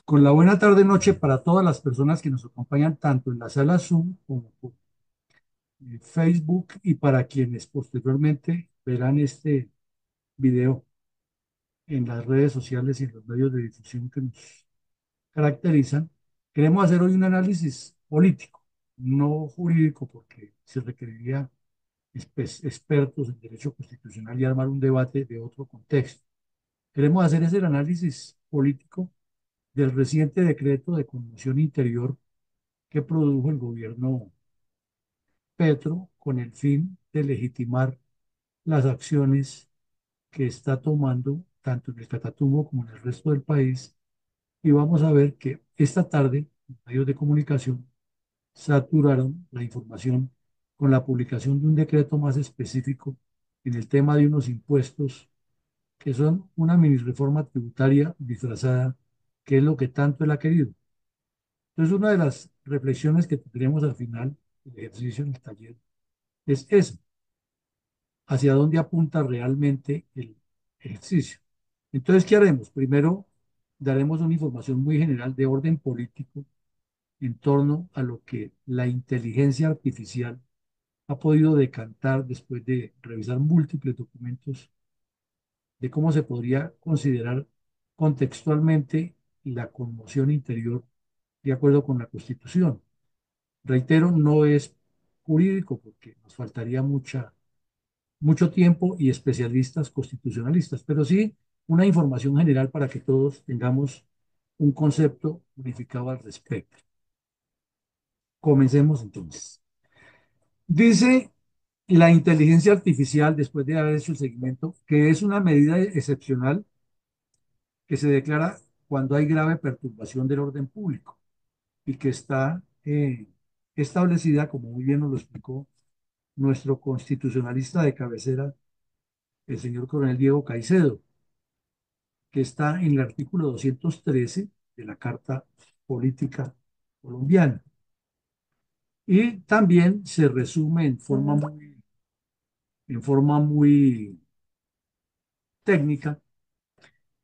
Con la buena tarde noche para todas las personas que nos acompañan tanto en la sala Zoom como por Facebook y para quienes posteriormente verán este video en las redes sociales y en los medios de difusión que nos caracterizan. Queremos hacer hoy un análisis político, no jurídico, porque se requeriría expertos en derecho constitucional y armar un debate de otro contexto. Queremos hacer ese análisis político del reciente decreto de conmoción interior que produjo el gobierno Petro con el fin de legitimar las acciones que está tomando tanto en el Catatumbo como en el resto del país. Y vamos a ver que esta tarde los medios de comunicación saturaron la información con la publicación de un decreto más específico en el tema de unos impuestos que son una mini reforma tributaria disfrazada, que es lo que tanto él ha querido. Entonces, una de las reflexiones que tendremos al final del ejercicio en el taller es eso, hacia dónde apunta realmente el ejercicio. Entonces, ¿qué haremos? Primero, daremos una información muy general de orden político en torno a lo que la inteligencia artificial ha podido decantar después de revisar múltiples documentos de cómo se podría considerar contextualmente la conmoción interior de acuerdo con la Constitución. Reitero, no es jurídico porque nos faltaría mucho tiempo y especialistas constitucionalistas, pero sí una información general para que todos tengamos un concepto unificado al respecto. Comencemos entonces. Dice la inteligencia artificial, después de haber hecho el seguimiento, que es una medida excepcional que se declara cuando hay grave perturbación del orden público y que está establecida, como muy bien nos lo explicó nuestro constitucionalista de cabecera, el señor coronel Diego Caicedo, que está en el artículo 213 de la Carta Política Colombiana. Y también se resume en forma muy técnica,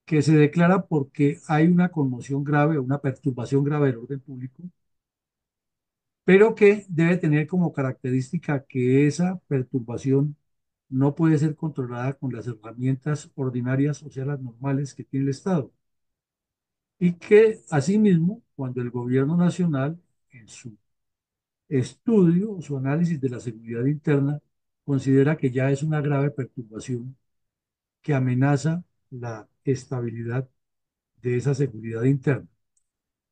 que se declara porque hay una conmoción grave o una perturbación grave del orden público, pero que debe tener como característica que esa perturbación no puede ser controlada con las herramientas ordinarias, o sea, las normales que tiene el Estado. Y que asimismo, cuando el gobierno nacional, en su estudio o su análisis de la seguridad interna, considera que ya es una grave perturbación que amenaza la estabilidad de esa seguridad interna.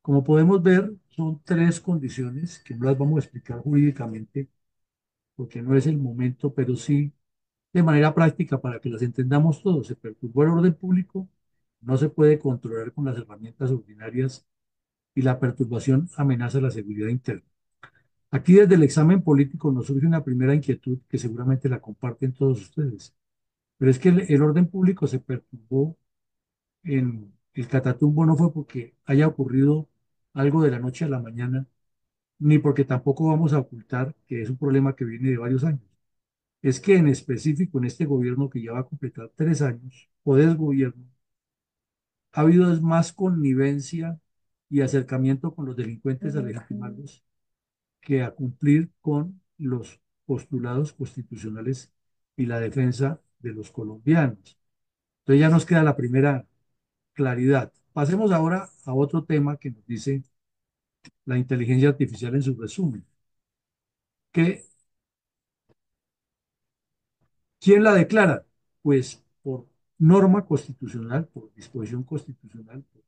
Como podemos ver, son tres condiciones que no las vamos a explicar jurídicamente porque no es el momento, pero sí de manera práctica para que las entendamos todos. Se perturbó el orden público, no se puede controlar con las herramientas ordinarias y la perturbación amenaza la seguridad interna. Aquí desde el examen político nos surge una primera inquietud que seguramente la comparten todos ustedes, pero es que el orden público se perturbó en el Catatumbo no fue porque haya ocurrido algo de la noche a la mañana, ni porque tampoco vamos a ocultar que es un problema que viene de varios años. Es que en específico en este gobierno que ya va a completar 3 años, o desgobierno, ha habido es más connivencia y acercamiento con los delincuentes a legitimarlos que a cumplir con los postulados constitucionales y la defensa de los colombianos. Entonces ya nos queda la primera claridad. Pasemos ahora a otro tema que nos dice la inteligencia artificial en su resumen. Que, ¿quién la declara? Pues por norma constitucional, por disposición constitucional, por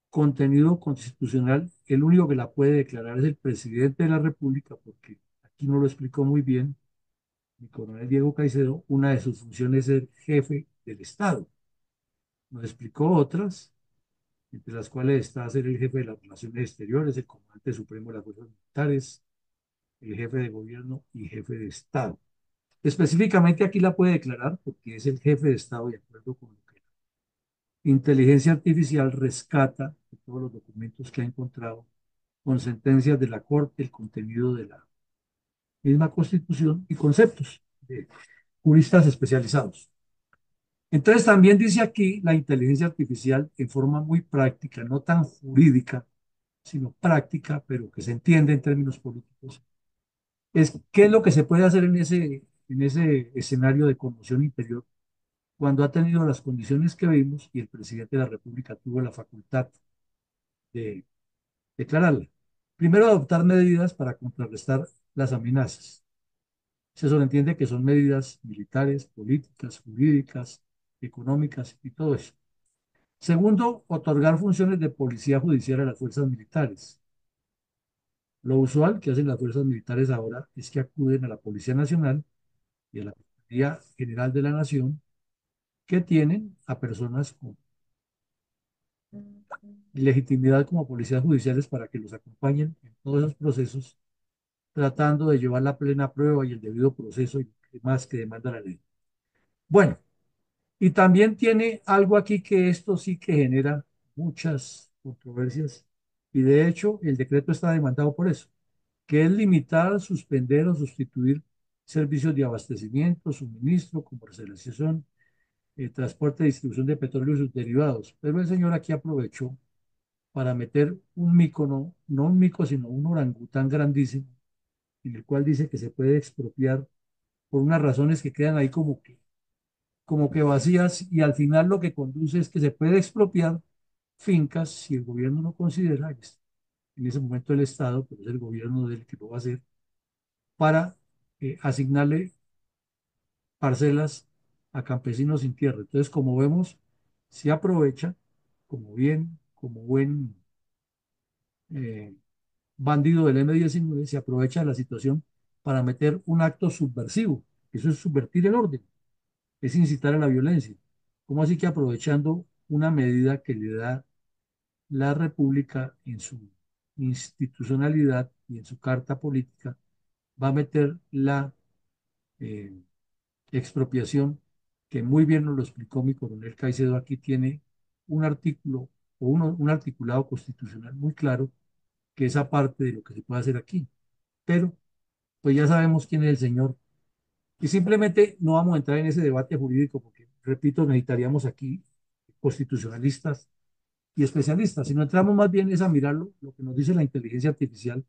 contenido constitucional, el único que la puede declarar es el presidente de la República, porque aquí no lo explicó muy bien mi coronel Diego Caicedo, una de sus funciones es ser jefe del Estado. Nos explicó otras, entre las cuales está ser el jefe de las relaciones exteriores, el comandante supremo de las fuerzas militares, el jefe de gobierno y jefe de Estado. Específicamente aquí la puede declarar porque es el jefe de Estado de acuerdo con lo que la inteligencia artificial rescata de todos los documentos que ha encontrado con sentencias de la Corte, el contenido de la misma Constitución y conceptos de juristas especializados. Entonces también dice aquí la inteligencia artificial en forma muy práctica, no tan jurídica, sino práctica, pero que se entiende en términos políticos, es qué es lo que se puede hacer en ese escenario de conmoción interior cuando ha tenido las condiciones que vimos y el presidente de la República tuvo la facultad de declararla. Primero, adoptar medidas para contrarrestar las amenazas. Se sobreentiende que son medidas militares, políticas, jurídicas, económicas y todo eso. Segundo, otorgar funciones de policía judicial a las fuerzas militares. Lo usual que hacen las fuerzas militares ahora es que acuden a la Policía Nacional y a la Fiscalía General de la Nación, que tienen a personas con legitimidad como policías judiciales para que los acompañen en todos esos procesos, tratando de llevar la plena prueba y el debido proceso y demás que demanda la ley. Bueno, y también tiene algo aquí que esto sí que genera muchas controversias y de hecho el decreto está demandado por eso, que es limitar, suspender o sustituir servicios de abastecimiento, suministro, comercialización, transporte y distribución de petróleo y sus derivados. Pero el señor aquí aprovechó para meter un mico, no, no un mico, sino un orangután grandísimo, en el cual dice que se puede expropiar por unas razones que quedan ahí como que vacías y al final lo que conduce es que se puede expropiar fincas si el gobierno no considera, en ese momento el Estado, pero es el gobierno del que lo va a hacer, para asignarle parcelas a campesinos sin tierra. Entonces, como vemos, se aprovecha como buen eh, bandido del M-19, se aprovecha de la situación para meter un acto subversivo. Eso es subvertir el orden, es incitar a la violencia. ¿Cómo así que aprovechando una medida que le da la República en su institucionalidad y en su carta política, va a meter la eh, expropiación, que muy bien nos lo explicó mi coronel Caicedo? Aquí tiene un artículo o un articulado constitucional muy claro que es aparte de lo que se puede hacer aquí. Pero pues ya sabemos quién es el señor y simplemente no vamos a entrar en ese debate jurídico porque, repito, necesitaríamos aquí constitucionalistas y especialistas. Si no entramos más bien es a mirarlo, lo que nos dice la inteligencia artificial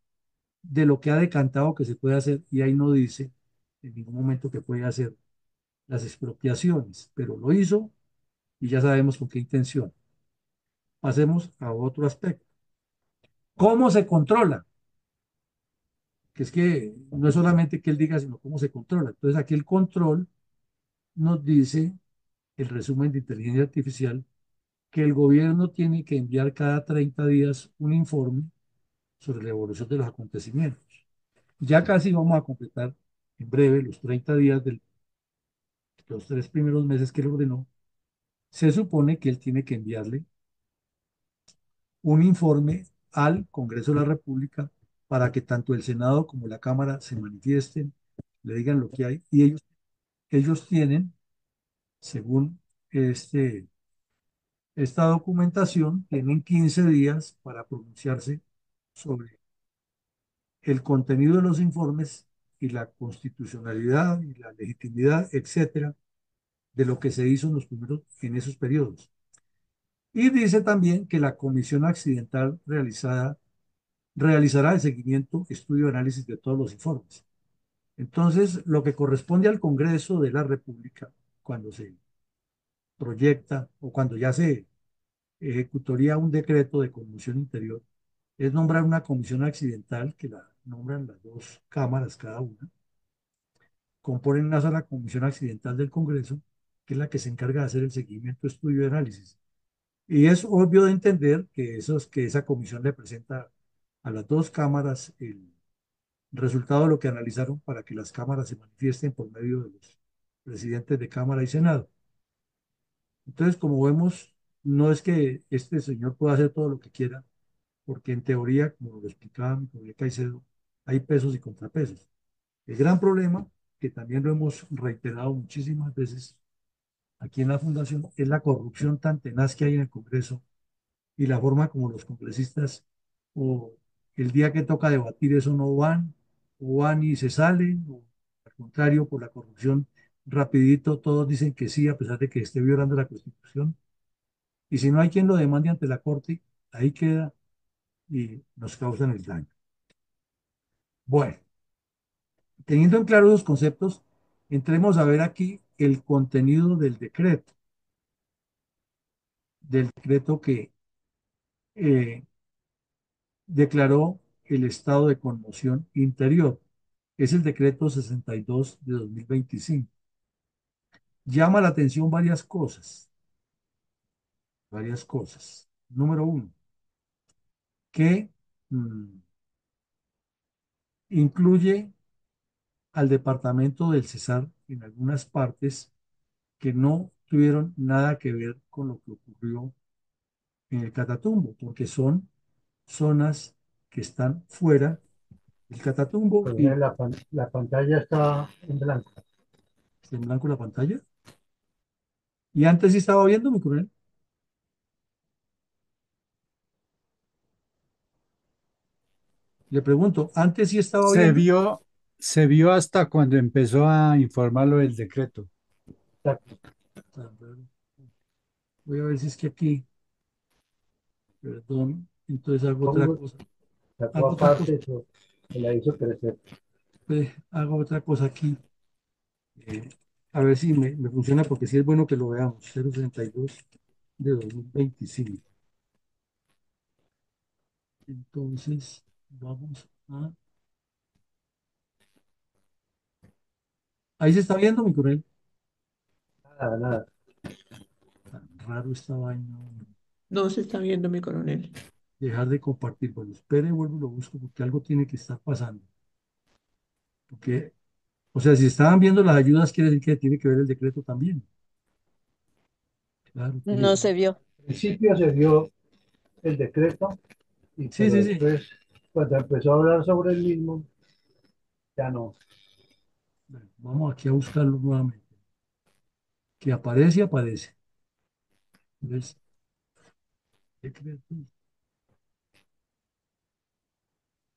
de lo que ha decantado que se puede hacer y ahí no dice en ningún momento que puede hacer las expropiaciones, pero lo hizo y ya sabemos con qué intención. Pasemos a otro aspecto. ¿Cómo se controla? Que es que no es solamente que él diga, sino cómo se controla. Entonces aquí el control nos dice el resumen de inteligencia artificial que el gobierno tiene que enviar cada 30 días un informe sobre la evolución de los acontecimientos. Ya casi vamos a completar en breve los 30 días de los 3 primeros meses que él ordenó. Se supone que él tiene que enviarle un informe al Congreso de la República para que tanto el Senado como la Cámara se manifiesten, le digan lo que hay y ellos tienen, según este, esta documentación, tienen 15 días para pronunciarse sobre el contenido de los informes y la constitucionalidad y la legitimidad, etcétera, de lo que se hizo en esos periodos. Y dice también que la comisión accidental realizará el seguimiento, estudio y análisis de todos los informes. Entonces, lo que corresponde al Congreso de la República, cuando se proyecta o cuando ya se ejecutoría un decreto de conmoción interior, es nombrar una comisión accidental que la nombran las dos cámaras cada una, componen una sola comisión accidental del Congreso, que es la que se encarga de hacer el seguimiento, estudio y análisis. Y es obvio de entender que esa comisión le presenta a las dos cámaras el resultado de lo que analizaron para que las cámaras se manifiesten por medio de los presidentes de Cámara y Senado. Entonces, como vemos, no es que este señor pueda hacer todo lo que quiera, porque en teoría, como lo explicaba mi colega Caicedo, hay pesos y contrapesos. El gran problema, que también lo hemos reiterado muchísimas veces aquí en la Fundación, es la corrupción tan tenaz que hay en el Congreso y la forma como los congresistas o el día que toca debatir eso no van, o van y se salen, o al contrario, por la corrupción rapidito, todos dicen que sí, a pesar de que esté violando la Constitución. Y si no hay quien lo demande ante la Corte, ahí queda y nos causan el daño. Bueno, teniendo en claro los conceptos, entremos a ver aquí el contenido del decreto que eh, declaró el estado de conmoción interior. Es el decreto 62 de 2025. Llama la atención varias cosas, varias cosas. Número uno, que incluye al departamento del Cesar en algunas partes que no tuvieron nada que ver con lo que ocurrió en el Catatumbo, porque son zonas que están fuera del Catatumbo y Coronel, la pantalla está en blanco. está en blanco la pantalla. Y antes sí estaba viendo, mi coronel. Le pregunto, ¿antes sí estaba Se viendo? vio, se vio hasta cuando empezó a informarlo del decreto. Exacto. Voy a ver si es que aquí, perdón, entonces hago otra Pongo, cosa. sacó Hago otra cosa, aparte eso, que la hizo crecer. hago otra cosa aquí. eh, a ver si me funciona, porque sí es bueno que lo veamos. 062 de 2025. Entonces, vamos a... Ahí se está viendo, mi coronel. Nada, nada. Tan raro esta vaina. No se está viendo, mi coronel. Dejar de compartir. Bueno, espere, vuelvo y lo busco porque algo tiene que estar pasando. Porque, o sea, si estaban viendo las ayudas, quiere decir que tiene que ver el decreto también. Claro, tiene No que ver. se vio. Al principio se vio el decreto, Sí, pero sí, sí. después, cuando empezó a hablar sobre el mismo, ya no. Bueno, vamos aquí a buscarlo nuevamente. Que aparece, aparece. ¿Ves? Decreto.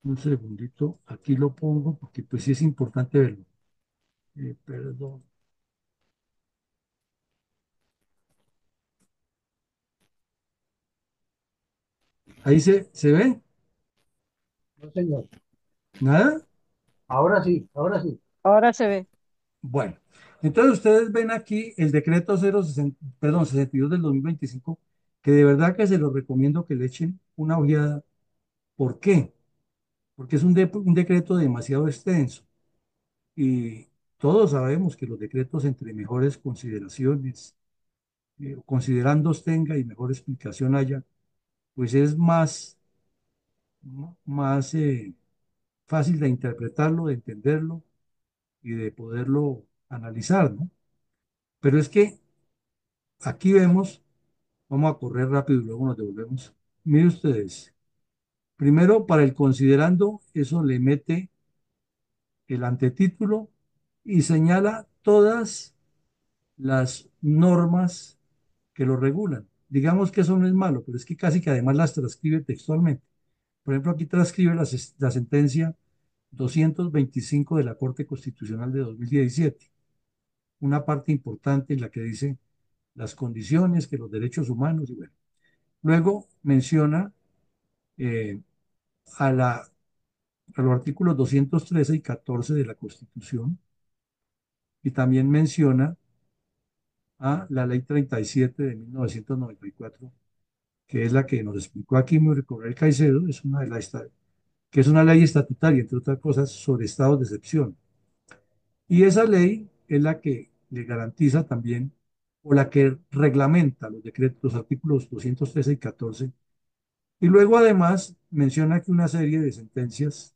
Un segundito. Aquí lo pongo porque pues sí es importante verlo. Perdón. Ahí se ve. No, señor. ¿Nada? Ahora sí, ahora sí. Ahora se ve. Bueno, entonces ustedes ven aquí el decreto 060, perdón, 62 del 2025, que de verdad que se los recomiendo que le echen una ojeada. ¿Por qué? Porque es un decreto demasiado extenso y todos sabemos que los decretos entre mejores consideraciones, considerandos tenga y mejor explicación haya, pues es más fácil de interpretarlo, de entenderlo y de poderlo analizar, ¿no? Pero es que aquí vemos. Vamos a correr rápido y luego nos devolvemos. Miren ustedes, primero para el considerando, eso le mete el antetítulo y señala todas las normas que lo regulan. Digamos que eso no es malo, pero es que casi que además las transcribe textualmente. Por ejemplo, aquí transcribe la sentencia 225 de la Corte Constitucional de 2017, una parte importante en la que dice las condiciones, que los derechos humanos y bueno. Luego menciona eh, a, a los artículos 213 y 14 de la Constitución y también menciona a la Ley 37 de 1994, que es la que nos explicó aquí muy el Caicedo, es una de las, que es una ley estatutaria, entre otras cosas, sobre estados de excepción. Y esa ley es la que le garantiza también, o la que reglamenta los decretos, los artículos 213 y 14. Y luego además menciona que una serie de sentencias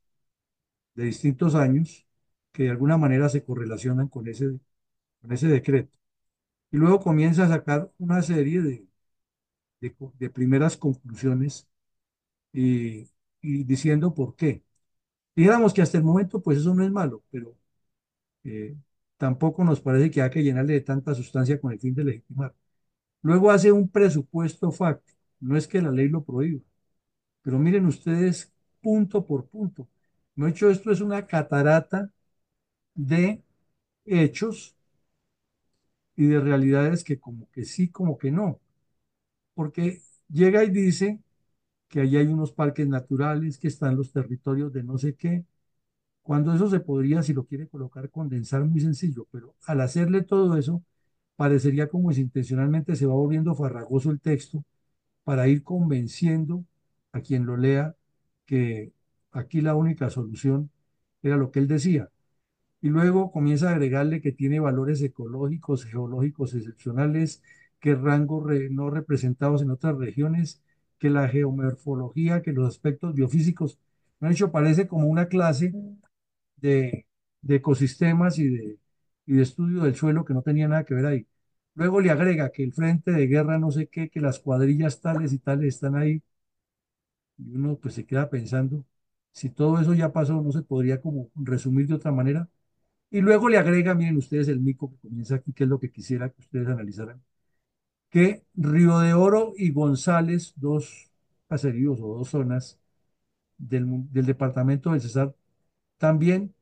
de distintos años que de alguna manera se correlacionan con ese decreto. Y luego comienza a sacar una serie de primeras conclusiones y, y diciendo por qué. Dijéramos que hasta el momento, pues eso no es malo, pero eh, tampoco nos parece que hay que llenarle de tanta sustancia con el fin de legitimar. Luego hace un presupuesto fáctico. No es que la ley lo prohíba, pero miren ustedes punto por punto. No hecho esto es una catarata de hechos y de realidades que como que sí, como que no, porque llega y dice que allí hay unos parques naturales, que están los territorios de no sé qué, cuando eso se podría, si lo quiere colocar, condensar muy sencillo, pero al hacerle todo eso, parecería como si intencionalmente se va volviendo farragoso el texto para ir convenciendo a quien lo lea que aquí la única solución era lo que él decía. Y luego comienza a agregarle que tiene valores ecológicos, geológicos excepcionales, que rangos no representados en otras regiones, que la geomorfología, que los aspectos biofísicos. De hecho, parece como una clase de, de ecosistemas y de estudio del suelo que no tenía nada que ver ahí. Luego le agrega que el frente de guerra, no sé qué, que las cuadrillas tales y tales están ahí, y uno pues se queda pensando, si todo eso ya pasó, no se podría como resumir de otra manera. Y luego le agrega, miren ustedes el mico que comienza aquí, que es lo que quisiera que ustedes analizaran, que Río de Oro y González, dos caseríos o dos zonas del departamento del Cesar, también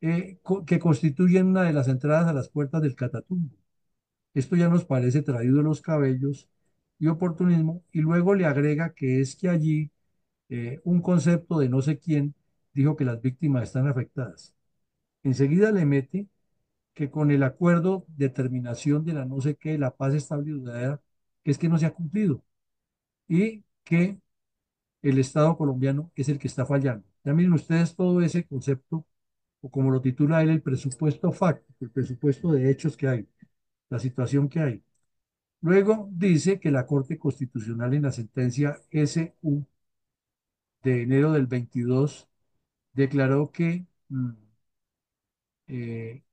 que constituyen una de las entradas a las puertas del Catatumbo. Esto ya nos parece traído de los cabellos y oportunismo, y luego le agrega que es que allí un concepto de no sé quién dijo que las víctimas están afectadas. Enseguida le mete que con el acuerdo de terminación de la no sé qué, la paz estable y duradera, que es que no se ha cumplido y que el Estado colombiano es el que está fallando. Ya miren ustedes todo ese concepto, o como lo titula él, el presupuesto fáctico, el presupuesto de hechos que hay, la situación que hay. Luego dice que la Corte Constitucional en la sentencia SU de enero del 22 declaró que eh,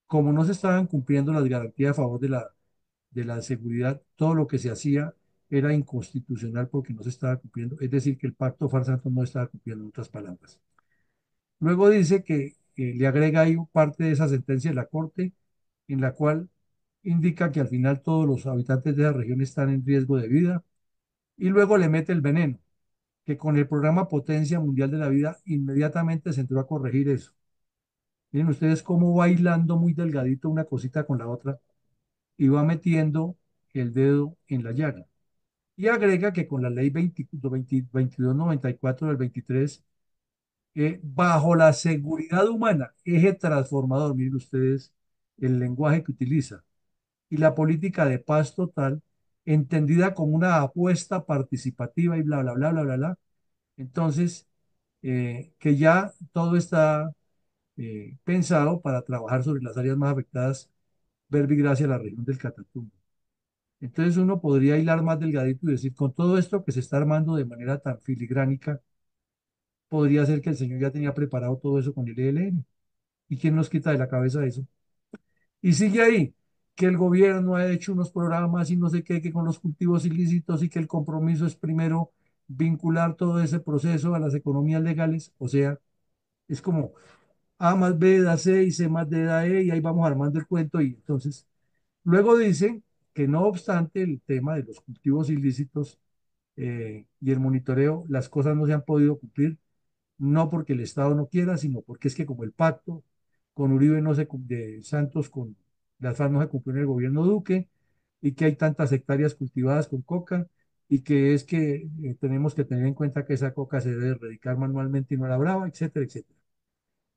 como no se estaban cumpliendo las garantías a favor de la seguridad, todo lo que se hacía era inconstitucional porque no se estaba cumpliendo, es decir, que el pacto farsanto no estaba cumpliendo, en otras palabras. Luego dice que le agrega ahí parte de esa sentencia de la Corte, en la cual indica que al final todos los habitantes de la región están en riesgo de vida, y luego le mete el veneno, que con el programa Potencia Mundial de la Vida inmediatamente se entró a corregir eso. Miren ustedes cómo va hilando muy delgadito una cosita con la otra y va metiendo el dedo en la llaga. Y agrega que con la ley 2294 del 23, bajo la seguridad humana, eje transformador, miren ustedes el lenguaje que utiliza, y la política de paz total, entendida como una apuesta participativa y bla, bla, bla, bla, bla, bla. Entonces, que ya todo está pensado para trabajar sobre las áreas más afectadas, verbigracia, la región del Catatumbo. Entonces uno podría hilar más delgadito y decir, con todo esto que se está armando de manera tan filigránica, podría ser que el señor ya tenía preparado todo eso con el ELN. ¿Y quién nos quita de la cabeza eso? Y sigue ahí, que el gobierno ha hecho unos programas y no sé qué, que con los cultivos ilícitos y que el compromiso es primero vincular todo ese proceso a las economías legales. O sea, es como A más B da C y C más D da E y ahí vamos armando el cuento y entonces luego dice que no obstante el tema de los cultivos ilícitos y el monitoreo, las cosas no se han podido cumplir, no porque el Estado no quiera, sino porque es que como el pacto con Uribe no se, de Santos con las FARC no se cumplió en el gobierno Duque y que hay tantas hectáreas cultivadas con coca y que es que tenemos que tener en cuenta que esa coca se debe erradicar manualmente y no la brava, etcétera, etcétera,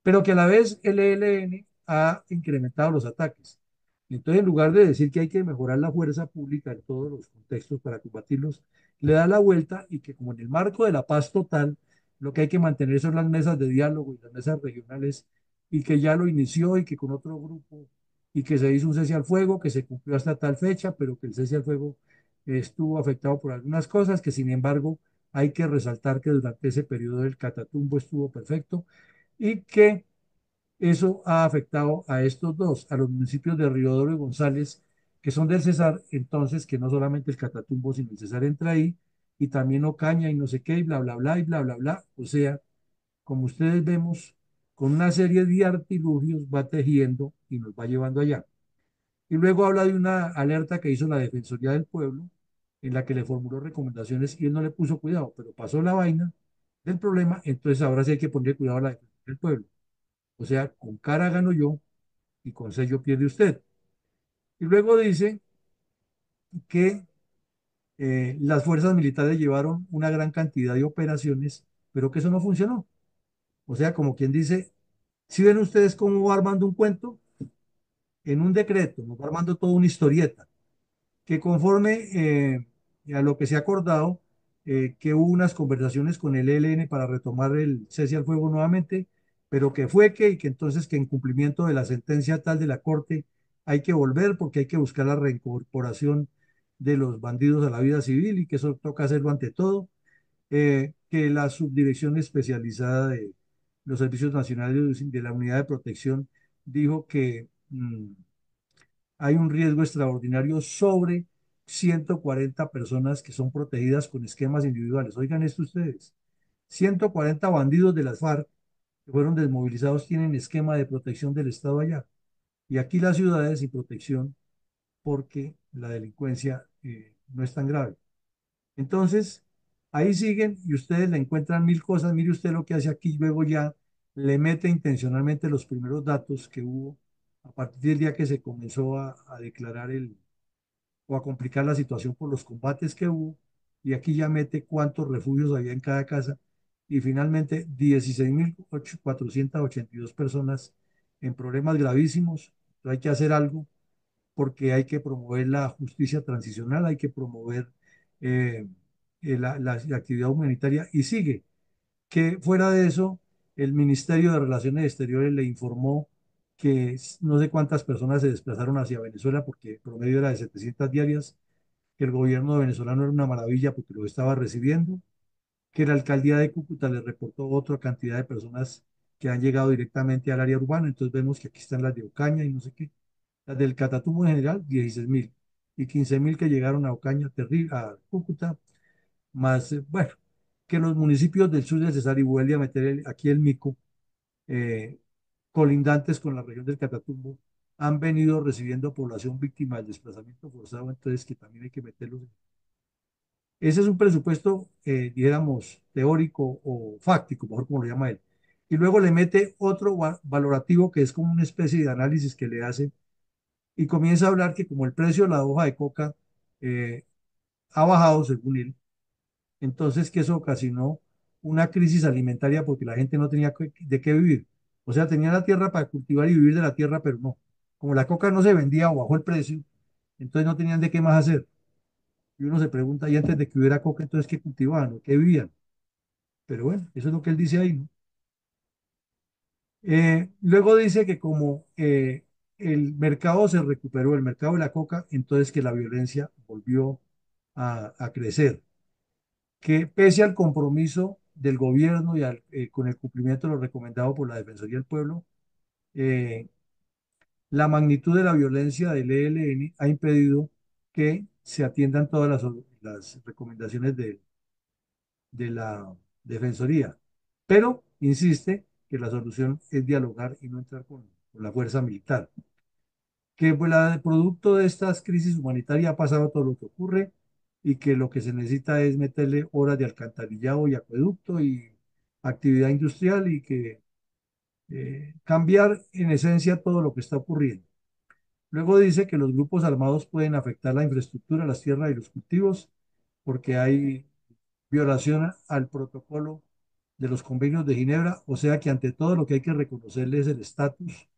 pero que a la vez el ELN ha incrementado los ataques. Entonces, en lugar de decir que hay que mejorar la fuerza pública en todos los contextos para combatirlos, le da la vuelta y que como en el marco de la paz total, lo que hay que mantener son las mesas de diálogo y las mesas regionales, y que ya lo inició y que con otro grupo, y que se hizo un cese al fuego, que se cumplió hasta tal fecha, pero que el cese al fuego estuvo afectado por algunas cosas, que sin embargo hay que resaltar que durante ese periodo del Catatumbo estuvo perfecto y que eso ha afectado a estos dos, a los municipios de Riodoro y González, que son del Cesar, entonces que no solamente el Catatumbo, sino el Cesar entra ahí, y también Ocaña y no sé qué, y bla, bla, bla, y bla, bla, bla. O sea, como ustedes vemos, con una serie de artilugios va tejiendo y nos va llevando allá. Y luego habla de una alerta que hizo la Defensoría del Pueblo, en la que le formuló recomendaciones y él no le puso cuidado, pero pasó la vaina del problema, entonces ahora sí hay que ponerle cuidado a la Defensoría del Pueblo. O sea, con cara gano yo, y con sello pierde usted. Y luego dice que las fuerzas militares llevaron una gran cantidad de operaciones, pero que eso no funcionó. O sea, como quien dice, si ven ustedes cómo va armando un cuento, en un decreto, nos va armando toda una historieta, que conforme a lo que se ha acordado, que hubo unas conversaciones con el ELN para retomar el cese al fuego nuevamente, pero que fue y que entonces que en cumplimiento de la sentencia tal de la Corte hay que volver porque hay que buscar la reincorporación de los bandidos a la vida civil y que eso toca hacerlo ante todo, que la subdirección especializada de los Servicios Nacionales de la Unidad de Protección dijo que hay un riesgo extraordinario sobre 140 personas que son protegidas con esquemas individuales. Oigan esto ustedes, 140 bandidos de las FARC que fueron desmovilizados tienen esquema de protección del Estado allá. Y aquí las ciudades sin protección porque la delincuencia no es tan grave. Entonces, ahí siguen y ustedes le encuentran mil cosas. Mire usted lo que hace aquí, luego ya le mete intencionalmente los primeros datos que hubo a partir del día que se comenzó a declarar o a complicar la situación por los combates que hubo. Y aquí ya mete cuántos refugios había en cada casa. Y finalmente, 16.482 personas en problemas gravísimos. Entonces hay que hacer algo porque hay que promover la justicia transicional, hay que promover eh, la actividad humanitaria y sigue. Que fuera de eso, el Ministerio de Relaciones Exteriores le informó que no sé cuántas personas se desplazaron hacia Venezuela porque el promedio era de 700 diarias, que el gobierno venezolano era una maravilla porque lo estaba recibiendo, que la alcaldía de Cúcuta le reportó otra cantidad de personas que han llegado directamente al área urbana, entonces vemos que aquí están las de Ocaña y no sé qué. Las del Catatumbo en general, 16.000. Y 15.000 que llegaron a Ocaña, a Cúcuta, más, bueno, que los municipios del sur de Cesar y vuelve a meter aquí el Mico, eh, colindantes con la región del Catatumbo, han venido recibiendo población víctima del desplazamiento forzado, entonces que también hay que meterlos. Ese es un presupuesto, dijéramos, teórico o fáctico, mejor como lo llama él. Y luego le mete otro valorativo que es como una especie de análisis que le hace y comienza a hablar que como el precio de la hoja de coca eh, ha bajado, según él, entonces que eso ocasionó una crisis alimentaria porque la gente no tenía de qué vivir. O sea, tenía la tierra para cultivar y vivir de la tierra, pero no. Como la coca no se vendía o bajó el precio, entonces no tenían de qué más hacer. Y uno se pregunta, y antes de que hubiera coca, entonces ¿qué cultivaban o qué vivían? Pero bueno, eso es lo que él dice ahí, ¿no? Luego dice que como el mercado se recuperó, el mercado de la coca, entonces que la violencia volvió a crecer, que pese al compromiso del gobierno y con el cumplimiento de lo recomendado por la Defensoría del Pueblo, eh, la magnitud de la violencia del ELN ha impedido que se atiendan todas las recomendaciones de la Defensoría. Pero insiste que la solución es dialogar y no entrar con la fuerza militar. Que pues, producto de estas crisis humanitarias ha pasado todo lo que ocurre y que lo que se necesita es meterle horas de alcantarillado y acueducto y actividad industrial y que cambiar en esencia todo lo que está ocurriendo. Luego dice que los grupos armados pueden afectar la infraestructura, las tierras y los cultivos porque hay violación al protocolo de los convenios de Ginebra, o sea que ante todo lo que hay que reconocerle es el estatus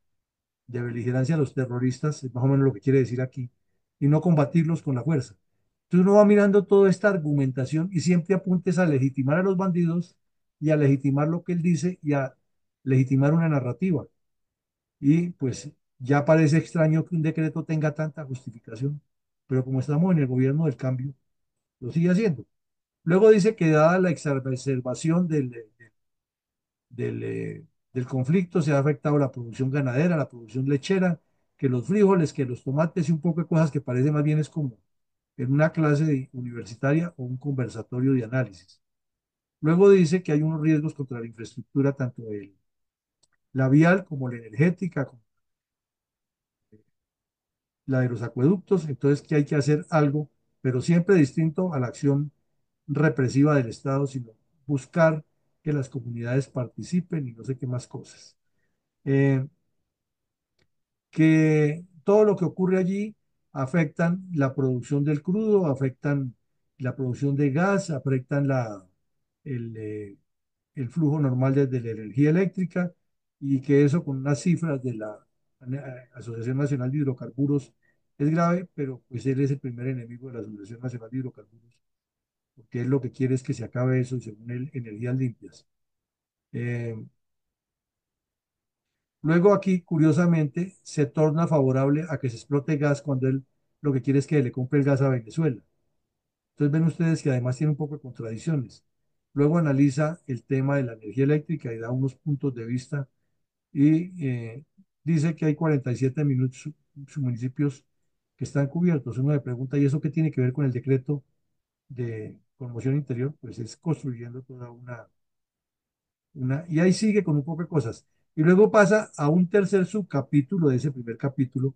de beligerancia a los terroristas, es más o menos lo que quiere decir aquí, y no combatirlos con la fuerza. Entonces uno va mirando toda esta argumentación y siempre apuntes a legitimar a los bandidos y a legitimar lo que él dice y a legitimar una narrativa. Y pues ya parece extraño que un decreto tenga tanta justificación, pero como estamos en el gobierno del cambio, lo sigue haciendo. Luego dice que dada la exacerbación del conflicto, se ha afectado la producción ganadera, la producción lechera, que los frijoles, que los tomates y un poco de cosas que parece más bien es como en una clase universitaria o un conversatorio de análisis. Luego dice que hay unos riesgos contra la infraestructura, tanto la vial como la energética, como la de los acueductos, entonces que hay que hacer algo, pero siempre distinto a la acción represiva del Estado, sino buscar que las comunidades participen y no sé qué más cosas. Eh, que todo lo que ocurre allí afectan la producción del crudo, afectan la producción de gas, afectan el, eh, el flujo normal de la energía eléctrica y que eso con unas cifras de la Asociación Nacional de Hidrocarburos es grave, pero pues él es el primer enemigo de la Asociación Nacional de Hidrocarburos, porque él lo que quiere es que se acabe eso y según él, energías limpias. Eh, Luego aquí, curiosamente, se torna favorable a que se explote gas cuando él lo que quiere es que le compre el gas a Venezuela. Entonces ven ustedes que además tiene un poco de contradicciones. Luego analiza el tema de la energía eléctrica y da unos puntos de vista y dice que hay 47 minutos, municipios que están cubiertos. Uno le pregunta, ¿y eso qué tiene que ver con el decreto de conmoción interior? Pues es construyendo toda y ahí sigue con un poco de cosas. Y luego pasa a un tercer subcapítulo de ese primer capítulo,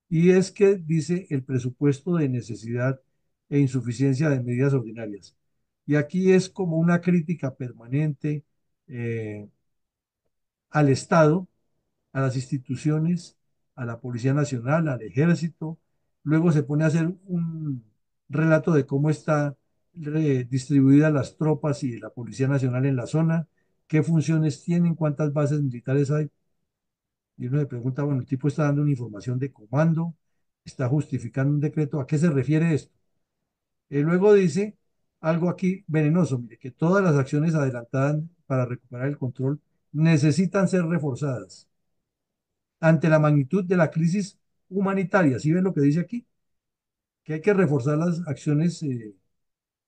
y es que dice el presupuesto de necesidad e insuficiencia de medidas ordinarias. Y aquí es como una crítica permanente eh, al Estado, a las instituciones, a la Policía Nacional, al Ejército. Luego se pone a hacer un relato de cómo está distribuidas las tropas y la Policía Nacional en la zona, qué funciones tienen, cuántas bases militares hay. Y uno le pregunta, bueno, el tipo está dando una información de comando, está justificando un decreto, ¿a qué se refiere esto? Y luego dice algo aquí venenoso, mire, que todas las acciones adelantadas para recuperar el control necesitan ser reforzadas ante la magnitud de la crisis humanitaria. ¿Sí ven lo que dice aquí? Que hay que reforzar las acciones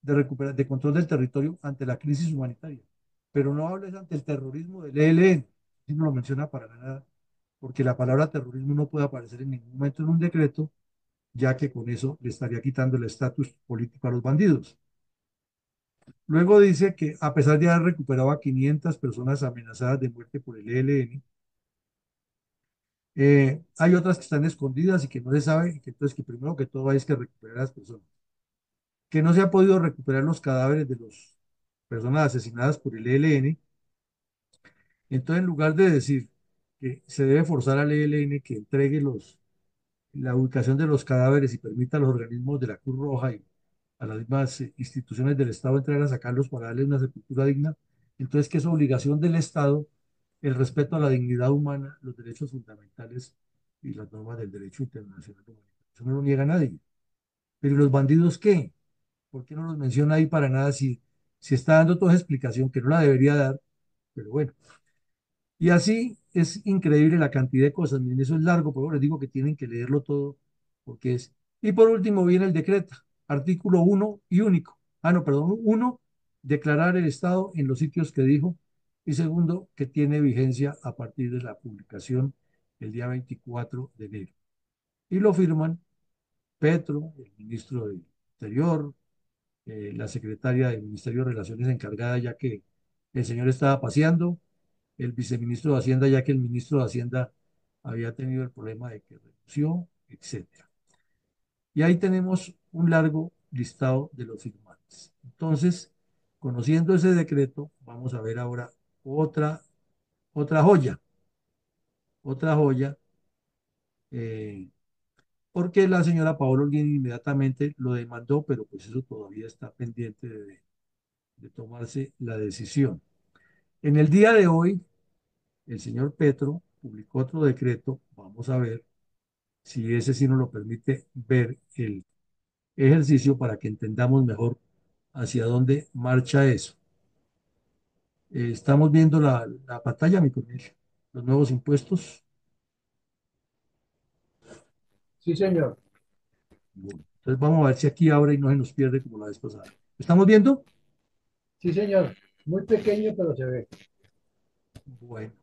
de control del territorio ante la crisis humanitaria. Pero no hables ante el terrorismo del ELN, si no lo menciona para nada, porque la palabra terrorismo no puede aparecer en ningún momento en un decreto, ya que con eso le estaría quitando el estatus político a los bandidos. Luego dice que a pesar de haber recuperado a 500 personas amenazadas de muerte por el ELN, hay otras que están escondidas y que no se sabe, y que entonces que primero que todo hay que recuperar a las personas. Que no se ha podido recuperar los cadáveres de las personas asesinadas por el ELN. Entonces, en lugar de decir que se debe forzar al ELN que entregue la ubicación de los cadáveres y permita a los organismos de la Cruz Roja y a las mismas instituciones del Estado entrar a sacarlos para darle una sepultura digna, entonces que es obligación del Estado el respeto a la dignidad humana, los derechos fundamentales y las normas del derecho internacional humanitario. Eso no lo niega nadie. Pero ¿y los bandidos qué? ¿Por qué no los menciona ahí para nada si está dando toda esa explicación que no la debería dar? Pero bueno, y así es increíble la cantidad de cosas. Miren, eso es largo, pero les digo que tienen que leerlo todo porque es. Y por último viene el decreto, artículo uno y único. Ah, no, perdón, uno, declarar el Estado en los sitios que dijo. Y segundo, que tiene vigencia a partir de la publicación el día 24 de enero. Y lo firman Petro, el ministro del Interior, la secretaria del Ministerio de Relaciones encargada, ya que el señor estaba paseando, el viceministro de Hacienda, ya que el ministro de Hacienda había tenido el problema de que renunció, etcétera. Y ahí tenemos un largo listado de los firmantes. Entonces, conociendo ese decreto, vamos a ver ahora otra, otra joya, otra joya, eh, porque la señora Paola Holguín inmediatamente lo demandó, pero pues eso todavía está pendiente de tomarse la decisión. En el día de hoy, el señor Petro publicó otro decreto, vamos a ver si ese sí nos lo permite ver el ejercicio para que entendamos mejor hacia dónde marcha eso. Estamos viendo la pantalla, mi coronel, los nuevos impuestos. Sí, señor. Bueno, entonces vamos a ver si aquí abre y no se nos pierde como la vez pasada. ¿Estamos viendo? Sí, señor. Muy pequeño, pero se ve. Bueno,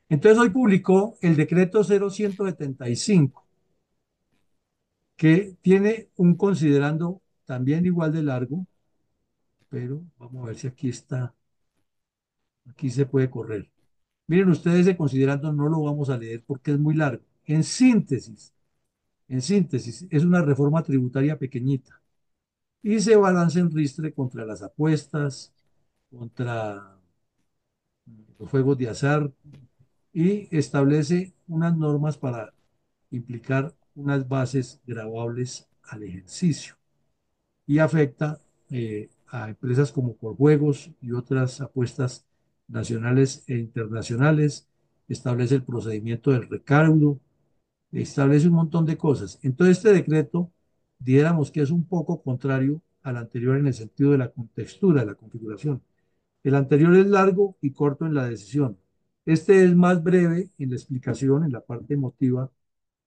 entonces hoy publicó el decreto 0175 que tiene un considerando también igual de largo, pero vamos a ver si aquí está, aquí se puede correr. Miren ustedes, ese considerando no lo vamos a leer porque es muy largo. En síntesis, es una reforma tributaria pequeñita y se balance en ristre contra las apuestas, contra los juegos de azar, y establece unas normas para implicar unas bases graduables al ejercicio y afecta a empresas como Corjuegos y otras apuestas nacionales e internacionales, establece el procedimiento del recaudo, establece un montón de cosas. Entonces, este decreto, diéramos que es un poco contrario al anterior en el sentido de la contextura, de la configuración. El anterior es largo y corto en la decisión. Este es más breve en la explicación, en la parte emotiva,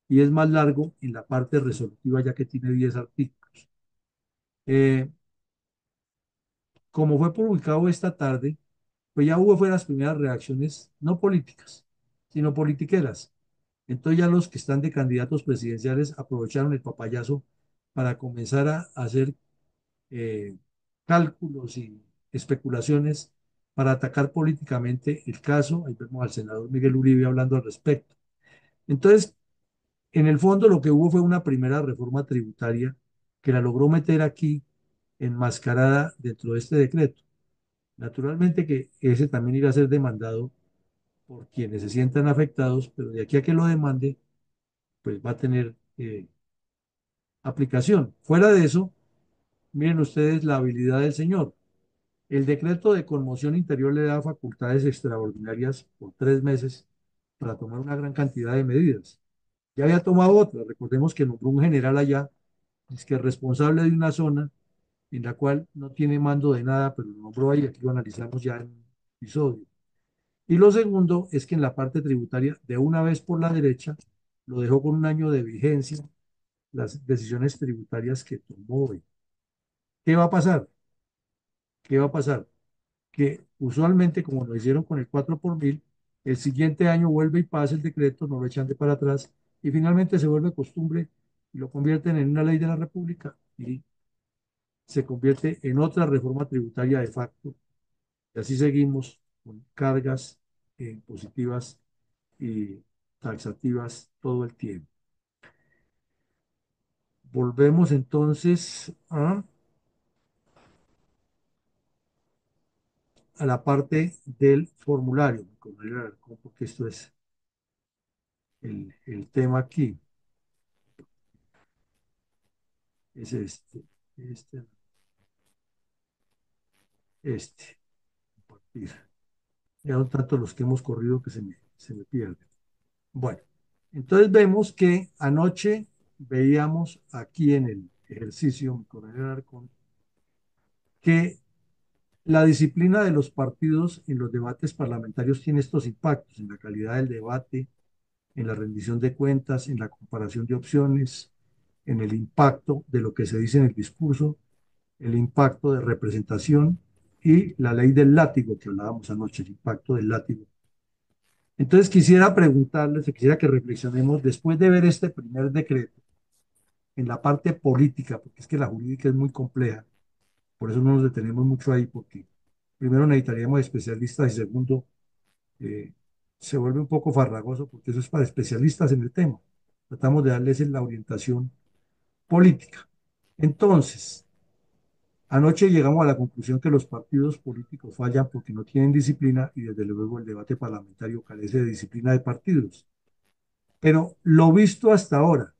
y es más largo en la parte resolutiva, ya que tiene 10 artículos. Eh, Como fue publicado esta tarde, pues ya hubo fue las primeras reacciones, no políticas, sino politiqueras. Entonces ya los que están de candidatos presidenciales aprovecharon el papayazo para comenzar a hacer eh, cálculos y especulaciones para atacar políticamente el caso. Ahí vemos al senador Miguel Uribe hablando al respecto. Entonces, en el fondo lo que hubo fue una primera reforma tributaria que la logró meter aquí enmascarada dentro de este decreto. Naturalmente que ese también irá a ser demandado por quienes se sientan afectados, pero de aquí a que lo demande, pues va a tener aplicación. Fuera de eso, miren ustedes la habilidad del señor. El decreto de conmoción interior le da facultades extraordinarias por 3 meses para tomar una gran cantidad de medidas. Ya había tomado otras. Recordemos que nombró un general allá, es que es responsable de una zona en la cual no tiene mando de nada, pero lo nombró ahí, aquí lo analizamos ya en un episodio. Y lo segundo es que en la parte tributaria, de una vez por la derecha, lo dejó con un año de vigencia las decisiones tributarias que tomó hoy. ¿Qué va a pasar? ¿Qué va a pasar? Que usualmente, como lo hicieron con el 4 por mil, el siguiente año vuelve y pasa el decreto, no lo echan de para atrás, y finalmente se vuelve costumbre y lo convierten en una ley de la República y se convierte en otra reforma tributaria de facto. Y así seguimos con cargas impositivas y taxativas todo el tiempo. Volvemos entonces a la parte del formulario, porque esto es el tema aquí, es este, compartir. Ya son tantos los que hemos corrido que se me pierden. Bueno, entonces vemos que anoche veíamos aquí en el ejercicio, mi coronel Alarcón, que la disciplina de los partidos en los debates parlamentarios tiene estos impactos en la calidad del debate, en la rendición de cuentas, en la comparación de opciones, en el impacto de lo que se dice en el discurso, el impacto de representación y la ley del látigo que hablábamos anoche, el impacto del látigo. Entonces quisiera preguntarles, quisiera que reflexionemos después de ver este primer decreto en la parte política, porque es que la jurídica es muy compleja, por eso no nos detenemos mucho ahí, porque primero necesitaríamos especialistas y segundo, eh, se vuelve un poco farragoso porque eso es para especialistas en el tema. Tratamos de darles la orientación política. Entonces, anoche llegamos a la conclusión que los partidos políticos fallan porque no tienen disciplina y desde luego el debate parlamentario carece de disciplina de partidos. Pero lo visto hasta ahora,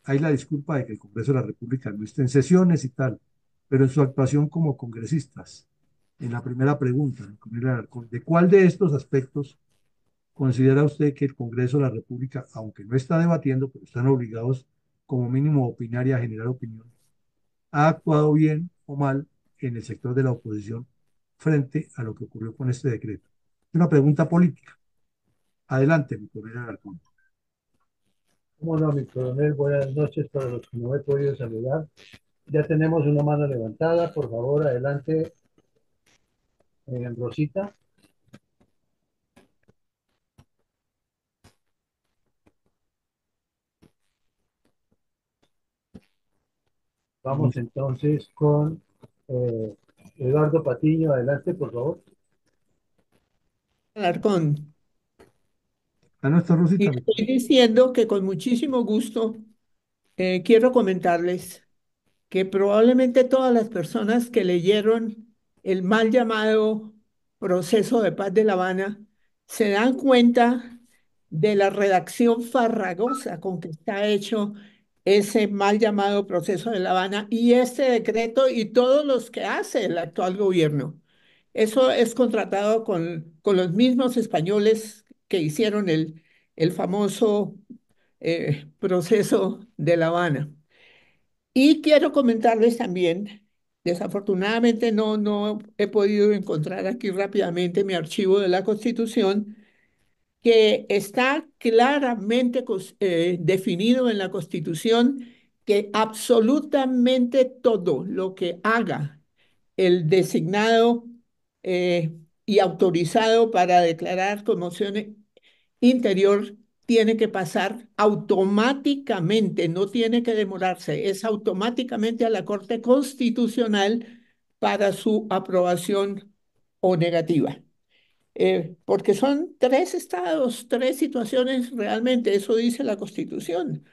hay la disculpa de que el Congreso de la República no esté en sesiones y tal, pero en su actuación como congresistas, en la primera pregunta, ¿de cuál de estos aspectos considera usted que el Congreso de la República, aunque no está debatiendo, pero están obligados como mínimo a opinar y a generar opinión, ha actuado bien o mal en el sector de la oposición frente a lo que ocurrió con este decreto? Es una pregunta política. Adelante, mi coronel Alarcón. ¿Cómo no, mi coronel? Buenas noches para los que no he podido saludar. Ya tenemos una mano levantada. Por favor, adelante, Rosita. Vamos entonces con eh, Eduardo Patiño. Adelante, por favor. Alarcón, A nuestra y Rosita, estoy diciendo que con muchísimo gusto quiero comentarles que probablemente todas las personas que leyeron el mal llamado Proceso de Paz de La Habana se dan cuenta de la redacción farragosa con que está hecho ese mal llamado proceso de La Habana y este decreto y todos los que hace el actual gobierno. Eso es contratado con los mismos españoles que hicieron el famoso proceso de La Habana. Y quiero comentarles también, desafortunadamente no he podido encontrar aquí rápidamente mi archivo de la Constitución, que está claramente definido en la Constitución que absolutamente todo lo que haga el designado eh, y autorizado para declarar conmoción interior tiene que pasar automáticamente, no tiene que demorarse, es automáticamente a la Corte Constitucional para su aprobación o negativa. Porque son tres estados, tres situaciones realmente, eso dice la Constitución.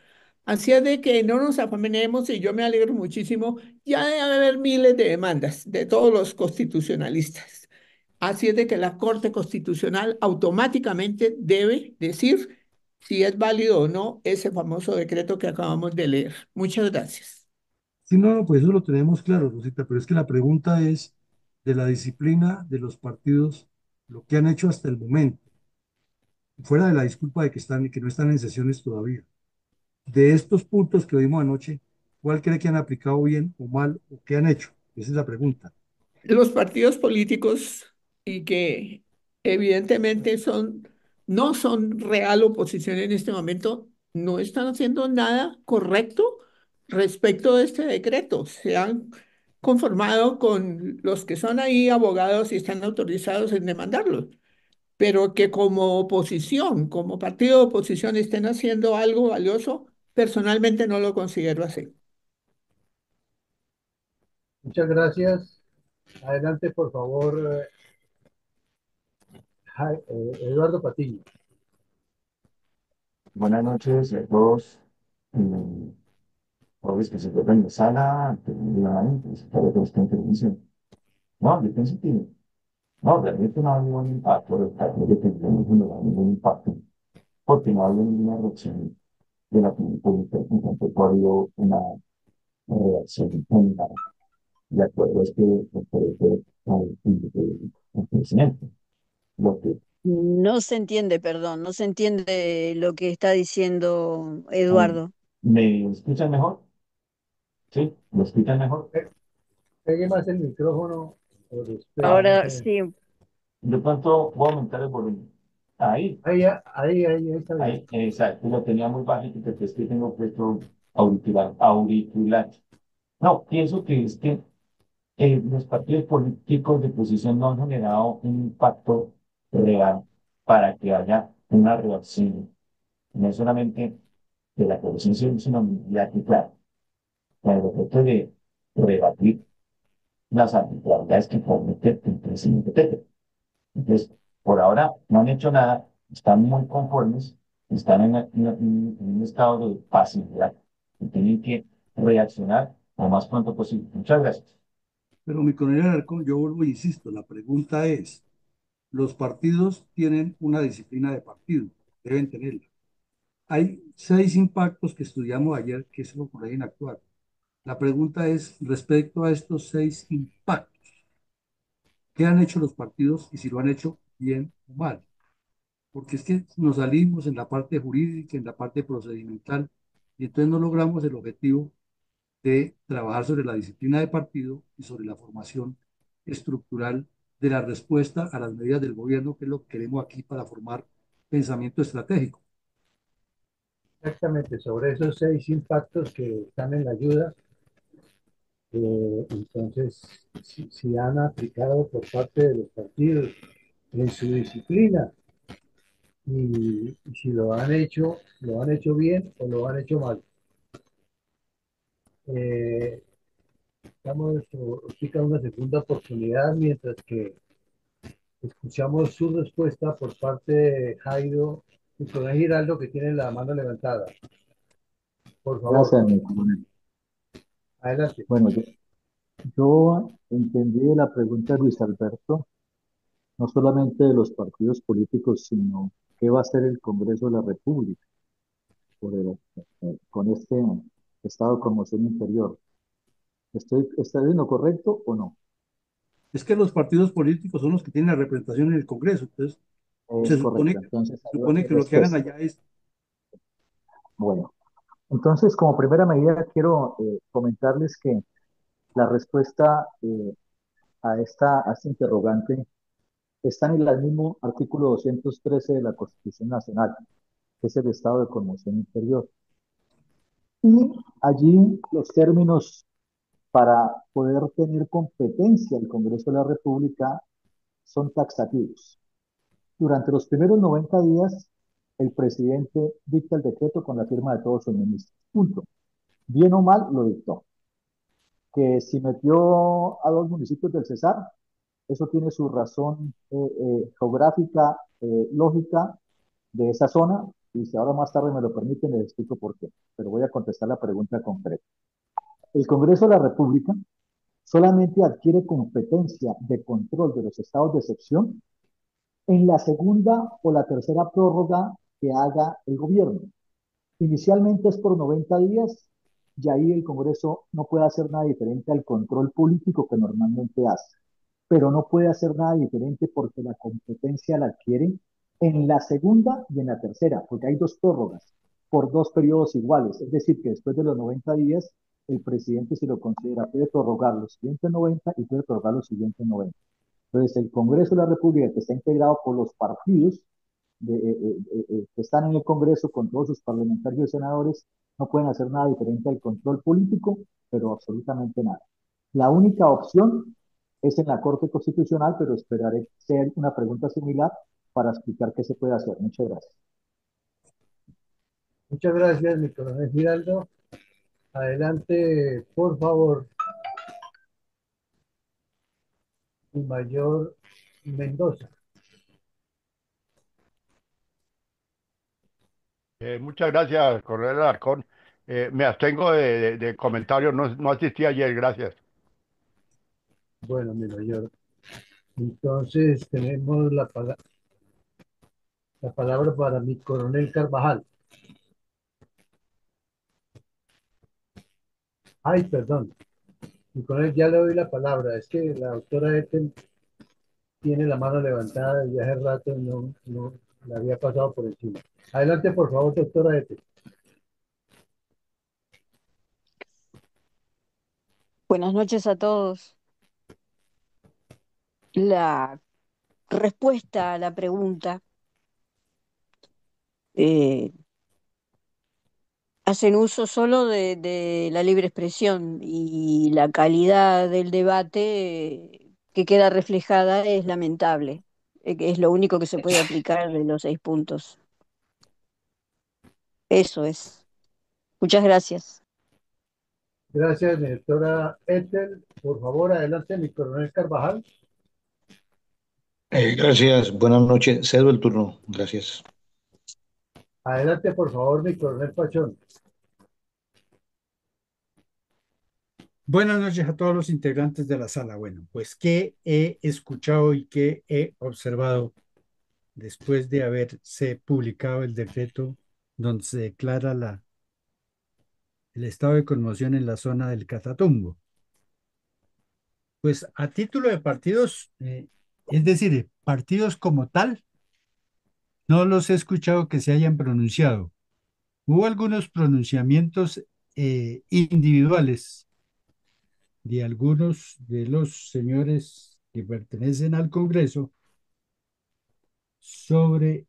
Así es de que no nos afaminemos y yo me alegro muchísimo. Ya debe haber miles de demandas de todos los constitucionalistas. Así es de que la Corte Constitucional automáticamente debe decir si es válido o no ese famoso decreto que acabamos de leer. Muchas gracias. Sí, no, no, pues eso lo tenemos claro, Rosita, pero es que la pregunta es de la disciplina de los partidos, lo que han hecho hasta el momento, fuera de la disculpa de que no están en sesiones todavía. De estos puntos que vimos anoche, ¿cuál cree que han aplicado bien o mal o qué han hecho? Esa es la pregunta. Los partidos políticos y que evidentemente no son real oposición en este momento, no están haciendo nada correcto respecto de este decreto. Se han conformado con los que son ahí abogados y están autorizados en demandarlos, pero que como oposición, como partido de oposición estén haciendo algo valioso, personalmente no lo considero así. Muchas gracias. Adelante, por favor, Eduardo Patiño. Buenas noches a todos. Todos que se encuentran en la sala, para toda esta intervención. No, yo pienso que no, realmente no ha habido un impacto, los casos de pensiones no ha habido ningún impacto, porque no ha habido ninguna reacción de la opinión pública, en tampoco ha habido una reacción general. De acuerdo, es que el presidente, lo que No se entiende, perdón, no se entiende lo que está diciendo um, Eduardo. ¿me escuchan mejor? ¿Sí? ¿Me escuchan mejor? Pegue más el micrófono o despegue, Ah, no Ahora sé. sí, de pronto voy a aumentar el volumen. Ahí, Ahí está bien. ahí, exacto, lo tenía muy bajito porque es que tengo puesto auricular. No, pienso que es que los partidos políticos de oposición no han generado un impacto real para que haya una reacción, no solamente de la población, sino mediática, con el objeto de rebatir las arbitrariedades que comete el presidente Petro. Entonces, por ahora no han hecho nada, están muy conformes, están en un estado de pasividad y tienen que reaccionar lo más pronto posible. Muchas gracias. Pero mi coronel Alarcón, yo vuelvo e insisto, la pregunta es, los partidos tienen una disciplina de partido, deben tenerla. Hay 6 impactos que estudiamos ayer que es lo que deben actuar. La pregunta es respecto a estos 6 impactos, ¿qué han hecho los partidos y si lo han hecho bien o mal? Porque es que nos salimos en la parte jurídica, en la parte procedimental, y entonces no logramos el objetivo de trabajar sobre la disciplina de partido y sobre la formación estructural de la respuesta a las medidas del gobierno, que es lo que queremos aquí para formar pensamiento estratégico. Exactamente, sobre esos 6 impactos que están en la ayuda, entonces, si han aplicado por parte de los partidos en su disciplina y si lo han hecho bien o lo han hecho mal. Eh, Damos ahorita una segunda oportunidad mientras que escuchamos su respuesta por parte de Jairo y con Giraldo que tiene la mano levantada. Por favor, Gracias, mi coronel. adelante. Bueno, yo entendí la pregunta de Luis Alberto. no solamente de los partidos políticos, sino qué va a hacer el Congreso de la República con este estado de conmoción interior. ¿Está bien lo correcto o no? Es que los partidos políticos son los que tienen la representación en el Congreso. Entonces, Es correcto. Entonces, se ahí va supone mi que lo que hagan respuesta. allá es, Bueno, entonces, como primera medida, quiero comentarles que la respuesta a esta interrogante está en el mismo artículo 213 de la Constitución Nacional, que es el estado de conmoción interior. Y allí los términos para poder tener competencia el Congreso de la República son taxativos. Durante los primeros 90 días, el presidente dicta el decreto con la firma de todos sus ministros. Punto. Bien o mal, lo dictó. Que si metió a dos municipios del Cesar, eso tiene su razón geográfica, lógica de esa zona, y si ahora más tarde me lo permiten, les explico por qué. Pero voy a contestar la pregunta concreta. El Congreso de la República solamente adquiere competencia de control de los estados de excepción en la segunda o la tercera prórroga que haga el gobierno. Inicialmente es por 90 días y ahí el Congreso no puede hacer nada diferente al control político que normalmente hace, pero no puede hacer nada diferente porque la competencia la adquiere en la segunda y en la tercera, porque hay dos prórrogas por dos periodos iguales, es decir, que después de los 90 días el presidente, si lo considera, puede prorrogar los siguientes 90 y puede prorrogar los siguientes 90. Entonces, el Congreso de la República, que está integrado por los partidos que están en el Congreso con todos sus parlamentarios y senadores, no pueden hacer nada diferente al control político, pero absolutamente nada. La única opción es en la Corte Constitucional, pero esperaré que sea una pregunta similar para explicar qué se puede hacer. Muchas gracias. Muchas gracias, mi coronel Giraldo. Adelante, por favor, mi mayor Mendoza. Muchas gracias, Coronel Alarcón. Me abstengo de comentarios, no, no asistí ayer, gracias. Bueno, mi mayor. Entonces tenemos la palabra para mi coronel Carvajal. Ay, perdón. Mi coronel, ya le doy la palabra. Es que la doctora Ethel tiene la mano levantada desde hace rato y no la había pasado por encima. Adelante, por favor, doctora Ethel. Buenas noches a todos. La respuesta a la pregunta, eh, hacen uso solo de la libre expresión y la calidad del debate que queda reflejada es lamentable. Que es lo único que se puede aplicar de los 6 puntos. Eso es. Muchas gracias. Gracias, mi doctora Ethel. Por favor, adelante, mi coronel Carvajal. Gracias, buenas noches. Cedo el turno, gracias. Adelante, por favor, mi coronel Pachón. buenas noches a todos los integrantes de la sala. Bueno, pues qué he escuchado y qué he observado después de haberse publicado el decreto donde se declara el estado de conmoción en la zona del Catatumbo. Pues a título de partidos, es decir, partidos como tal, no los he escuchado que se hayan pronunciado. Hubo algunos pronunciamientos individuales de algunos de los señores que pertenecen al Congreso sobre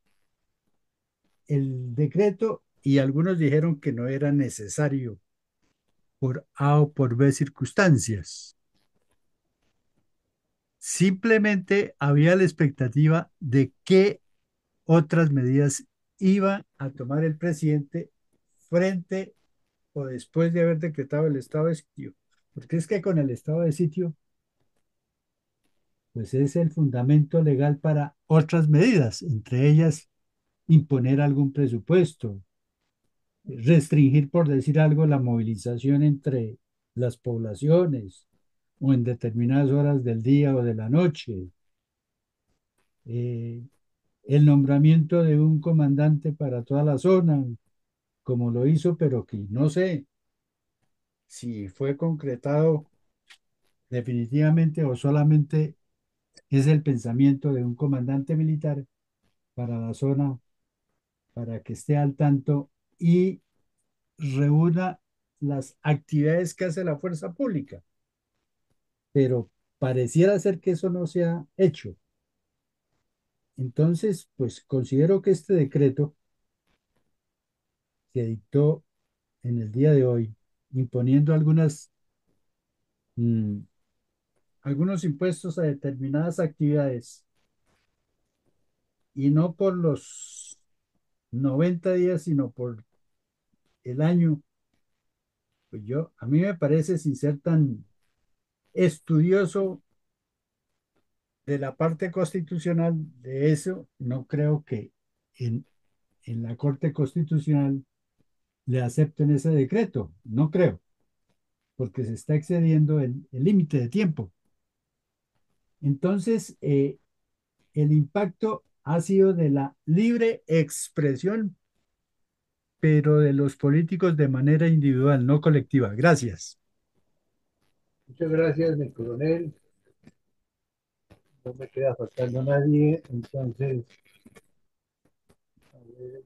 el decreto y algunos dijeron que no era necesario por A o por B circunstancias. Simplemente había la expectativa de qué otras medidas iba a tomar el presidente frente o después de haber decretado el estado de sitio. Porque es que con el estado de sitio, pues es el fundamento legal para otras medidas, entre ellas imponer algún presupuesto, restringir, por decir algo, la movilización entre las poblaciones o en determinadas horas del día o de la noche, eh, el nombramiento de un comandante para toda la zona, como lo hizo, pero que no sé si fue concretado definitivamente o solamente es el pensamiento de un comandante militar para la zona, para que esté al tanto y reúna las actividades que hace la fuerza pública. Pero pareciera ser que eso no se ha hecho. Entonces, pues considero que este decreto que dictó en el día de hoy, imponiendo mm, algunos impuestos a determinadas actividades y no por los 90 días, sino por el año, pues a mí me parece, sin ser tan estudioso de la parte constitucional de eso, no creo que en, en la Corte Constitucional le acepten ese decreto, no creo, porque se está excediendo el límite de tiempo. Entonces, el impacto ha sido de la libre expresión, pero de los políticos de manera individual, no colectiva. Gracias. Muchas gracias, mi coronel. No me queda faltando nadie. Entonces, a ver,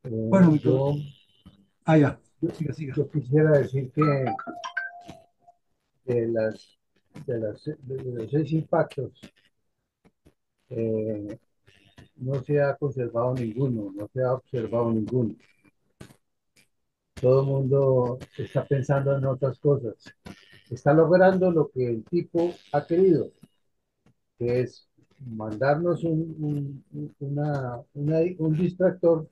Bueno, yo, ya, yo, siga, siga. yo quisiera decir que de, las, de los 6 impactos, eh, no se ha conservado ninguno, no se ha observado ninguno. Todo el mundo está pensando en otras cosas. Está logrando lo que el tipo ha querido, que es mandarnos un distractor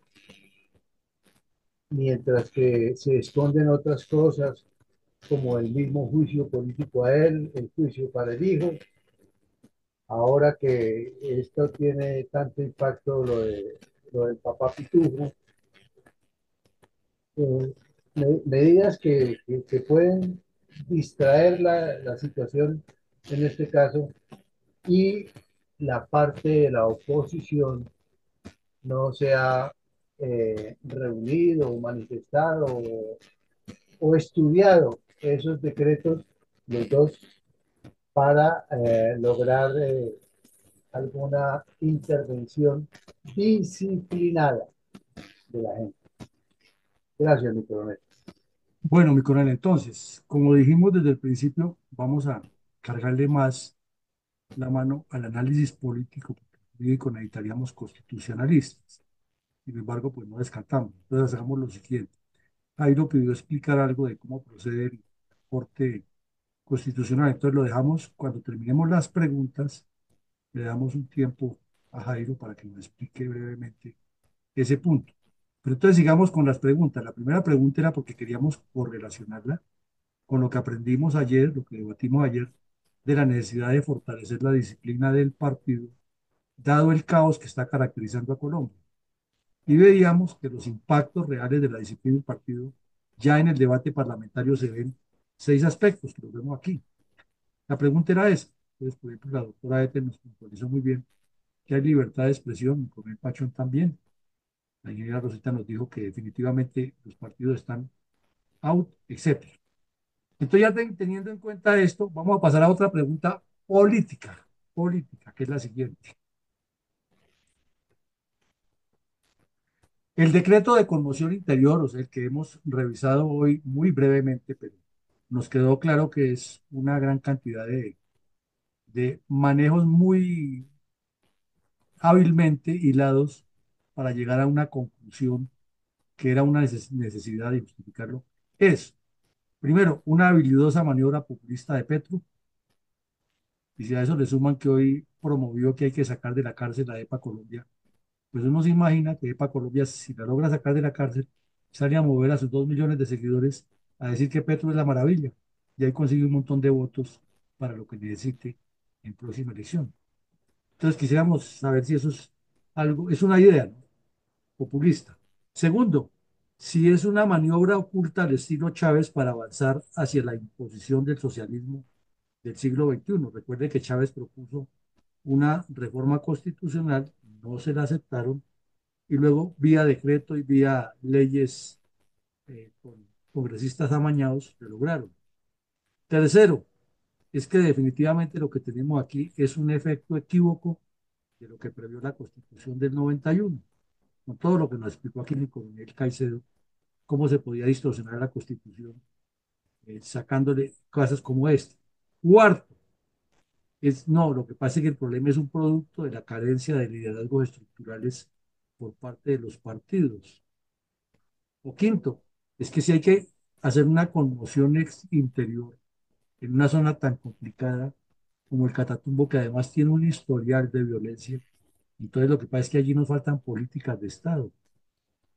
mientras que se esconden otras cosas, como el mismo juicio político a él, el juicio para el hijo. Ahora que esto tiene tanto impacto, lo del papá Pitufo, eh, medidas que pueden distraer la situación en este caso y la parte de la oposición no se ha reunido o manifestado o estudiado esos decretos, los dos, para lograr alguna intervención disciplinada de la gente. Gracias, mi coronel. Bueno, mi coronel, entonces, como dijimos desde el principio, vamos a cargarle más la mano al análisis político, jurídico, necesitaríamos constitucionalistas. Sin embargo, pues no descartamos. Entonces, hagamos lo siguiente. Jairo pidió explicar algo de cómo procede el Corte Constitucional. Entonces, lo dejamos cuando terminemos las preguntas, le damos un tiempo a Jairo para que nos explique brevemente ese punto. Pero entonces sigamos con las preguntas. La primera pregunta era porque queríamos correlacionarla con lo que aprendimos ayer, lo que debatimos ayer, de la necesidad de fortalecer la disciplina del partido, dado el caos que está caracterizando a Colombia. Y veíamos que los impactos reales de la disciplina del partido, ya en el debate parlamentario se ven 6 aspectos, que los vemos aquí. La pregunta era esa. Entonces, por ejemplo, la doctora Ete nos puntualizó muy bien que hay libertad de expresión, con el Pachón también. La ingeniera Rosita nos dijo que definitivamente los partidos están out, etcétera. Entonces, ya teniendo en cuenta esto, vamos a pasar a otra pregunta política, que es la siguiente. El decreto de conmoción interior, o sea, el que hemos revisado hoy muy brevemente, pero nos quedó claro que es una gran cantidad de manejos muy hábilmente hilados para llegar a una conclusión que era una necesidad de justificarlo. Es, primero, una habilidosa maniobra populista de Petro, y si a eso le suman que hoy promovió que hay que sacar de la cárcel a EPA Colombia, pues uno se imagina que EPA Colombia, si la logra sacar de la cárcel, sale a mover a sus 2 millones de seguidores a decir que Petro es la maravilla, y ahí consigue un montón de votos para lo que necesite en próxima elección. Entonces quisiéramos saber si eso es algo, es una idea, ¿no? Populista. Segundo, si es una maniobra oculta al estilo Chávez para avanzar hacia la imposición del socialismo del siglo XXI. Recuerde que Chávez propuso una reforma constitucional, no se la aceptaron y luego vía decreto y vía leyes con congresistas amañados se lograron. Tercero, es que definitivamente lo que tenemos aquí es un efecto equívoco de lo que previó la Constitución del 91, con todo lo que nos explicó aquí el coronel Caicedo, cómo se podía distorsionar la Constitución, sacándole cosas como esta. Cuarto, no, lo que pasa es que el problema es un producto de la carencia de liderazgos estructurales por parte de los partidos. O quinto, es que si hay que hacer una conmoción interior en una zona tan complicada como el Catatumbo, que además tiene un historial de violencia, entonces lo que pasa es que allí nos faltan políticas de Estado.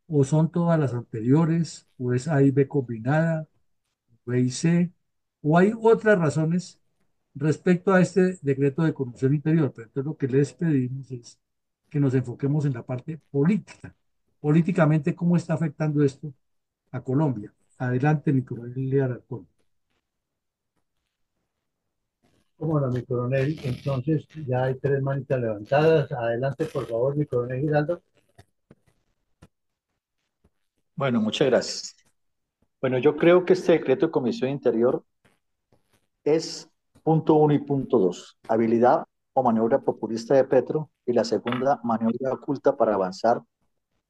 O son todas las anteriores, o es A y B combinada, B y C, o hay otras razones respecto a este decreto de conmoción interior. Pero entonces lo que les pedimos es que nos enfoquemos en la parte política. Políticamente, ¿cómo está afectando esto a Colombia? Adelante, mi coronel Alarcón. Como no, mi coronel, entonces ya hay tres manitas levantadas. Adelante, por favor, mi coronel Giraldo. Bueno, muchas gracias. Bueno, yo creo que este decreto de Comisión Interior es punto uno y punto dos, habilidad o maniobra populista de Petro, y la segunda, maniobra oculta para avanzar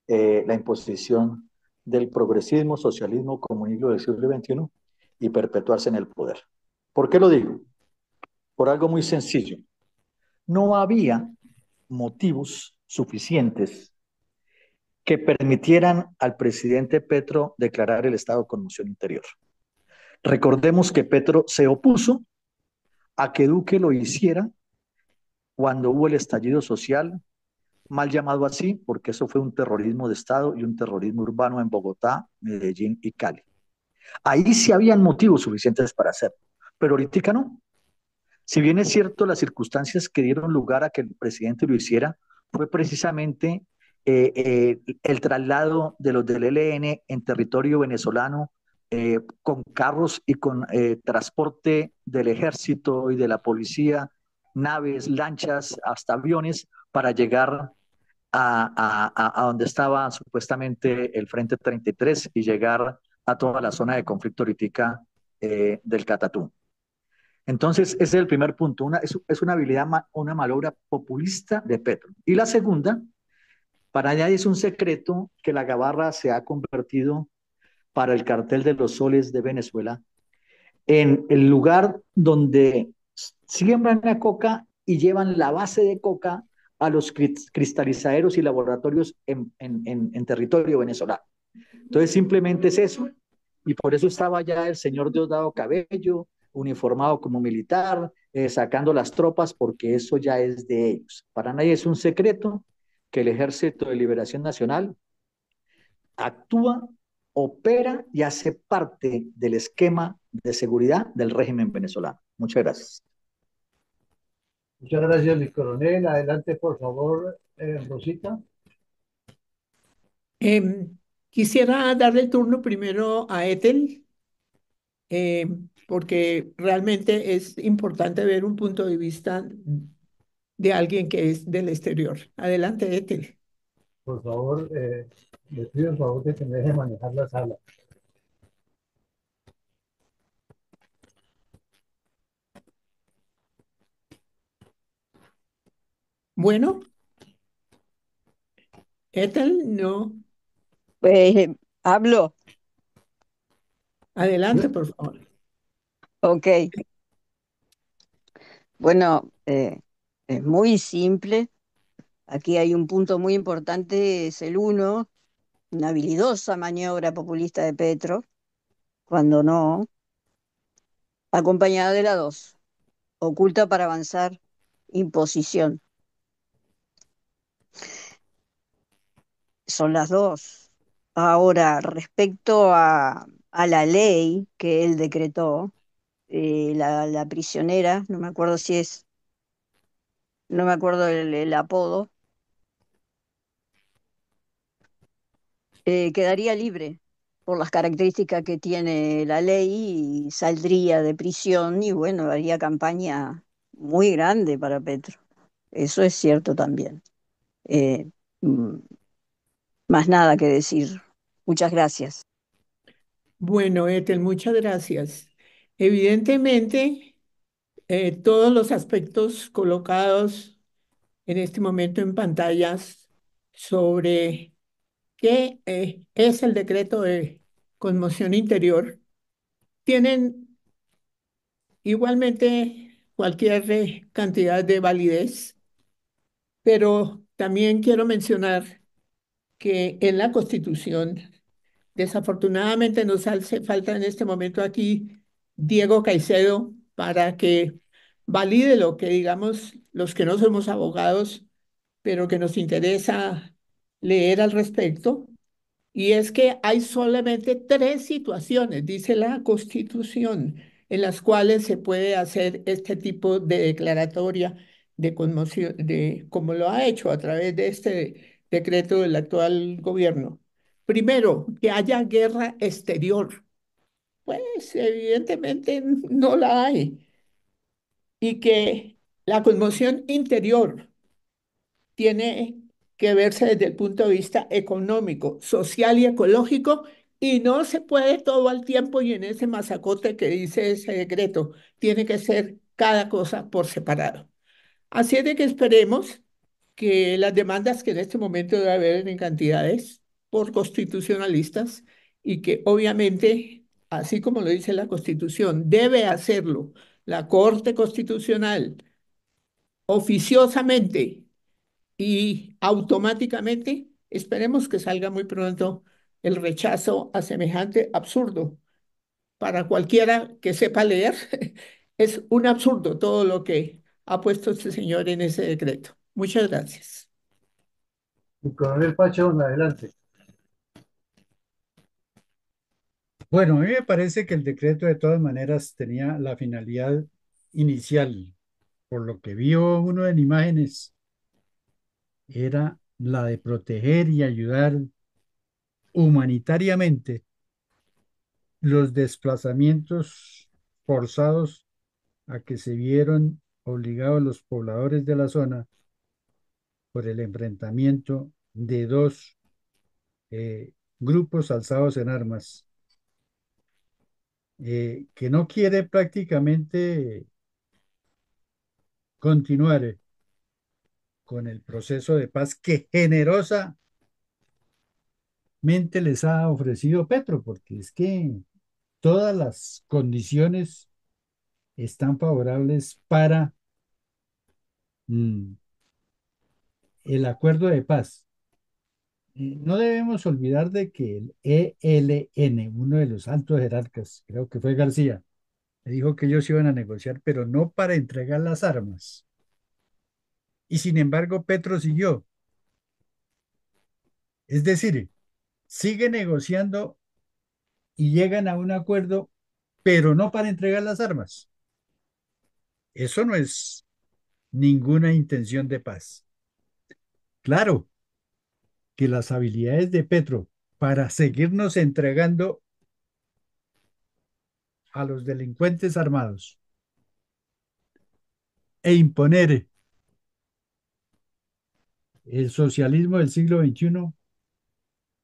la imposición del progresismo, socialismo, comunismo del siglo XXI y perpetuarse en el poder. ¿Por qué lo digo? Por algo muy sencillo. No había motivos suficientes que permitieran al presidente Petro declarar el estado de conmoción interior. Recordemos que Petro se opuso a que Duque lo hiciera cuando hubo el estallido social, mal llamado así, porque eso fue un terrorismo de Estado y un terrorismo urbano en Bogotá, Medellín y Cali. Ahí sí habían motivos suficientes para hacerlo, pero ahorita no. Si bien es cierto, las circunstancias que dieron lugar a que el presidente lo hiciera fue precisamente el traslado de los del ELN en territorio venezolano con carros y con transporte del ejército y de la policía, naves, lanchas, hasta aviones para llegar a donde estaba supuestamente el Frente 33 y llegar a toda la zona de conflicto ahorita del Catatumbo. Entonces, ese es el primer punto, es una habilidad, una maniobra populista de Petro. Y la segunda, para nadie es un secreto que la Gabarra se ha convertido para el cartel de los soles de Venezuela en el lugar donde siembran la coca y llevan la base de coca a los cristalizaderos y laboratorios en territorio venezolano. Entonces, simplemente es eso, y por eso estaba ya el señor Diosdado Cabello, uniformado como militar, sacando las tropas, porque eso ya es de ellos. Para nadie es un secreto que el Ejército de Liberación Nacional actúa, opera y hace parte del esquema de seguridad del régimen venezolano. Muchas gracias. Muchas gracias, mi coronel. Adelante, por favor, Rosita. Em, Quisiera darle el turno primero a Ethel, porque realmente es importante ver un punto de vista de alguien que es del exterior. Adelante, Ethel. Por favor, le pido el favor de que me deje manejar la sala. Bueno, Ethel, no. Hablo, Adelante, por favor. ok. Bueno, es muy simple. Aquí hay un punto muy importante, es el uno, una habilidosa maniobra populista de Petro, cuando no, acompañada de la dos, oculta para avanzar, imposición. Son las dos. Ahora, respecto a la ley que él decretó, la prisionera, no me acuerdo si es, no me acuerdo el apodo, quedaría libre. por las características que tiene la ley, y saldría de prisión y bueno, haría campaña muy grande para Petro. Eso es cierto también. Eh, mm, Más nada que decir. Muchas gracias. Bueno, Ethel, muchas gracias. Evidentemente, todos los aspectos colocados en este momento en pantallas sobre qué es el decreto de conmoción interior tienen igualmente cualquier cantidad de validez, pero también quiero mencionar que en la Constitución, desafortunadamente nos hace falta en este momento aquí Diego Caicedo para que valide lo que digamos los que no somos abogados, pero que nos interesa leer al respecto. Y es que hay solamente tres situaciones, dice la Constitución, en las cuales se puede hacer este tipo de declaratoria de conmoción, como lo ha hecho a través de este decreto del actual gobierno. Primero, que haya guerra exterior. Pues evidentemente no la hay. Y que la conmoción interior tiene que verse desde el punto de vista económico, social y ecológico, y no se puede todo al tiempo y en ese masacote que dice ese decreto. Tiene que ser cada cosa por separado. Así es de que esperemos que las demandas que en este momento debe haber en cantidades por constitucionalistas y que obviamente, así como lo dice la Constitución, debe hacerlo la Corte Constitucional oficiosamente y automáticamente esperemos que salga muy pronto el rechazo a semejante absurdo. Para cualquiera que sepa leer, es un absurdo todo lo que ha puesto este señor en ese decreto. Muchas gracias. El coronel Pachón, adelante. Bueno, a mí me parece que el decreto de todas maneras tenía la finalidad inicial, por lo que vio uno en imágenes, era la de proteger y ayudar humanitariamente los desplazamientos forzados a que se vieron obligados los pobladores de la zona por el enfrentamiento de dos grupos alzados en armas, que no quiere prácticamente continuar con el proceso de paz que generosamente les ha ofrecido Petro, porque es que todas las condiciones están favorables para mm, el acuerdo de paz. No debemos olvidar de que el ELN, uno de los altos jerarcas, creo que fue García, le dijo que ellos iban a negociar, pero no para entregar las armas. Y sin embargo, Petro siguió. Es decir, sigue negociando y llegan a un acuerdo, pero no para entregar las armas. Eso no es ninguna intención de paz. Claro que las habilidades de Petro para seguirnos entregando a los delincuentes armados e imponer el socialismo del siglo XXI,